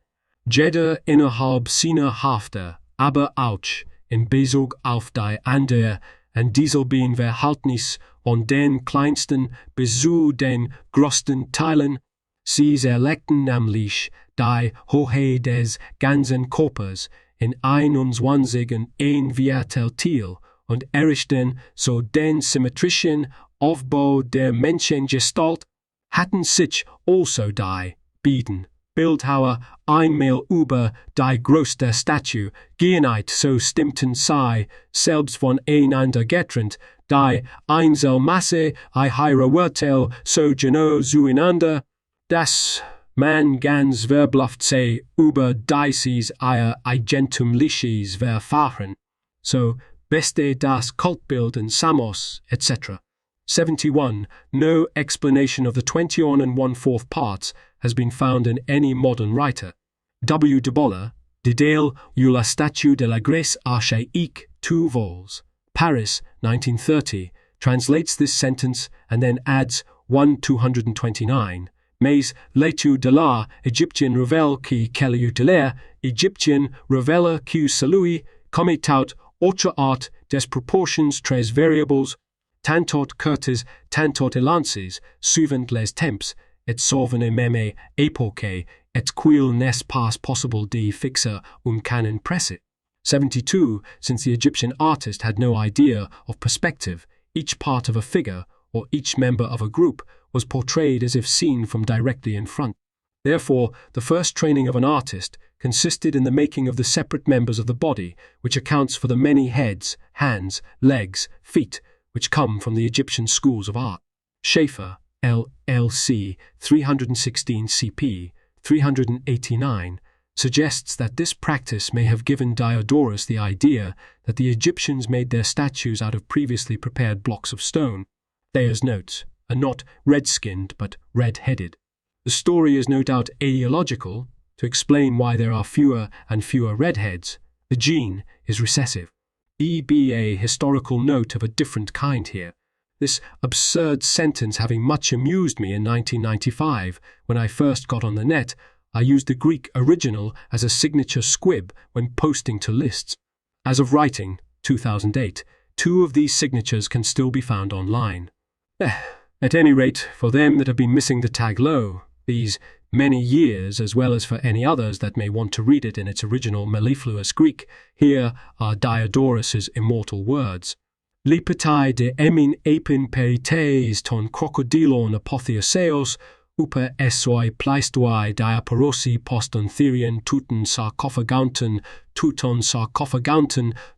jeder innerhalb seiner Hafte, aber auch in Bezug auf die andere, und dieselben Verhältnis von den kleinsten bis zu den größten Teilen. Sie erlegten nämlich die Höhe des ganzen Körpers in 21 ein Viertel Teil und errichten so den symmetrischen Aufbau der Menschengestalt, hatten sich also die beiden Bildhauer einmal über die größte Statue geeinigt, so stimmten sie selbst voneinander getrennt, die Einzelmasse heiraten so genau zueinander, dass man ganz verbluft sei über dieses ihr eigentümliches Verfahren. So beste das Kultbild in Samos, etc. 71. No explanation of the 21 1/4 parts has been found in any modern writer. W. de Boller, Dédale ou la statue de la Grèce archaïque, 2 vols, Paris, 1930, translates this sentence and then adds 229. Mais l'étude de l'art égyptien révèle qu'elle utile égyptien révèle que celui comme tout autre art des proportions très variables, tantôt courtes, tantôt élances, suivant les temps, et sauvant même époque, et qu'il n'est pas possible de fixer canon précis. 72. Since the Egyptian artist had no idea of perspective, each part of a figure, or each member of a group, was portrayed as if seen from directly in front. Therefore, the first training of an artist consisted in the making of the separate members of the body, which accounts for the many heads, hands, legs, feet, which come from the Egyptian schools of art. Schaeffer, LLC, 316 CP, 389, suggests that this practice may have given Diodorus the idea that the Egyptians made their statues out of previously prepared blocks of stone. Thayer's notes are not red-skinned but red-headed. The story is no doubt ideological. To explain why there are fewer and fewer redheads, the gene is recessive. A historical note of a different kind here. This absurd sentence having much amused me in 1995 when I first got on the net, I used the Greek original as a signature squib when posting to lists. As of writing, 2008, 2 of these signatures can still be found online. At any rate, for them that have been missing the tag low, these many years, as well as for any others that may want to read it in its original mellifluous Greek, here are Diodorus's immortal words. Lipetai de emin epin perites ton crocodilon apotheoseos, uper esoi pleistuai diaporosi poston therion tuton sarcophaganton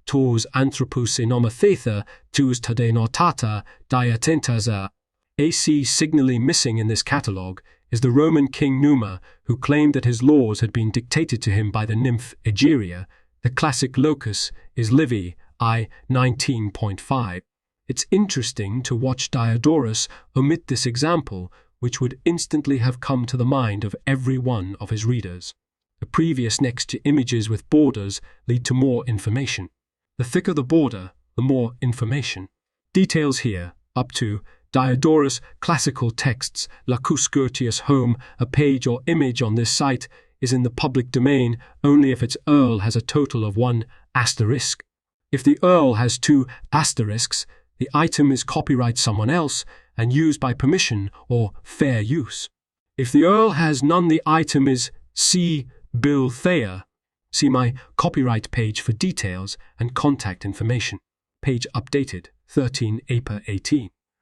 tos anthropus inomathetha tus tade notata diatentaza. AC signally missing in this catalogue is the Roman king Numa, who claimed that his laws had been dictated to him by the nymph Egeria. The classic locus is Livy, I 19.5. It's interesting to watch Diodorus omit this example, which would instantly have come to the mind of every one of his readers. The previous next to images with borders lead to more information. The thicker the border, the more information. Details here, up to Diodorus Classical Texts Lacus Curtius Home. A page or image on this site is in the public domain only if its URL has a total of 1 asterisk. If the URL has 2 asterisks, the item is copyright someone else and used by permission or fair use. If the URL has none, the item is C. Bill Thayer. See my copyright page for details and contact information. Page updated 13 April 18.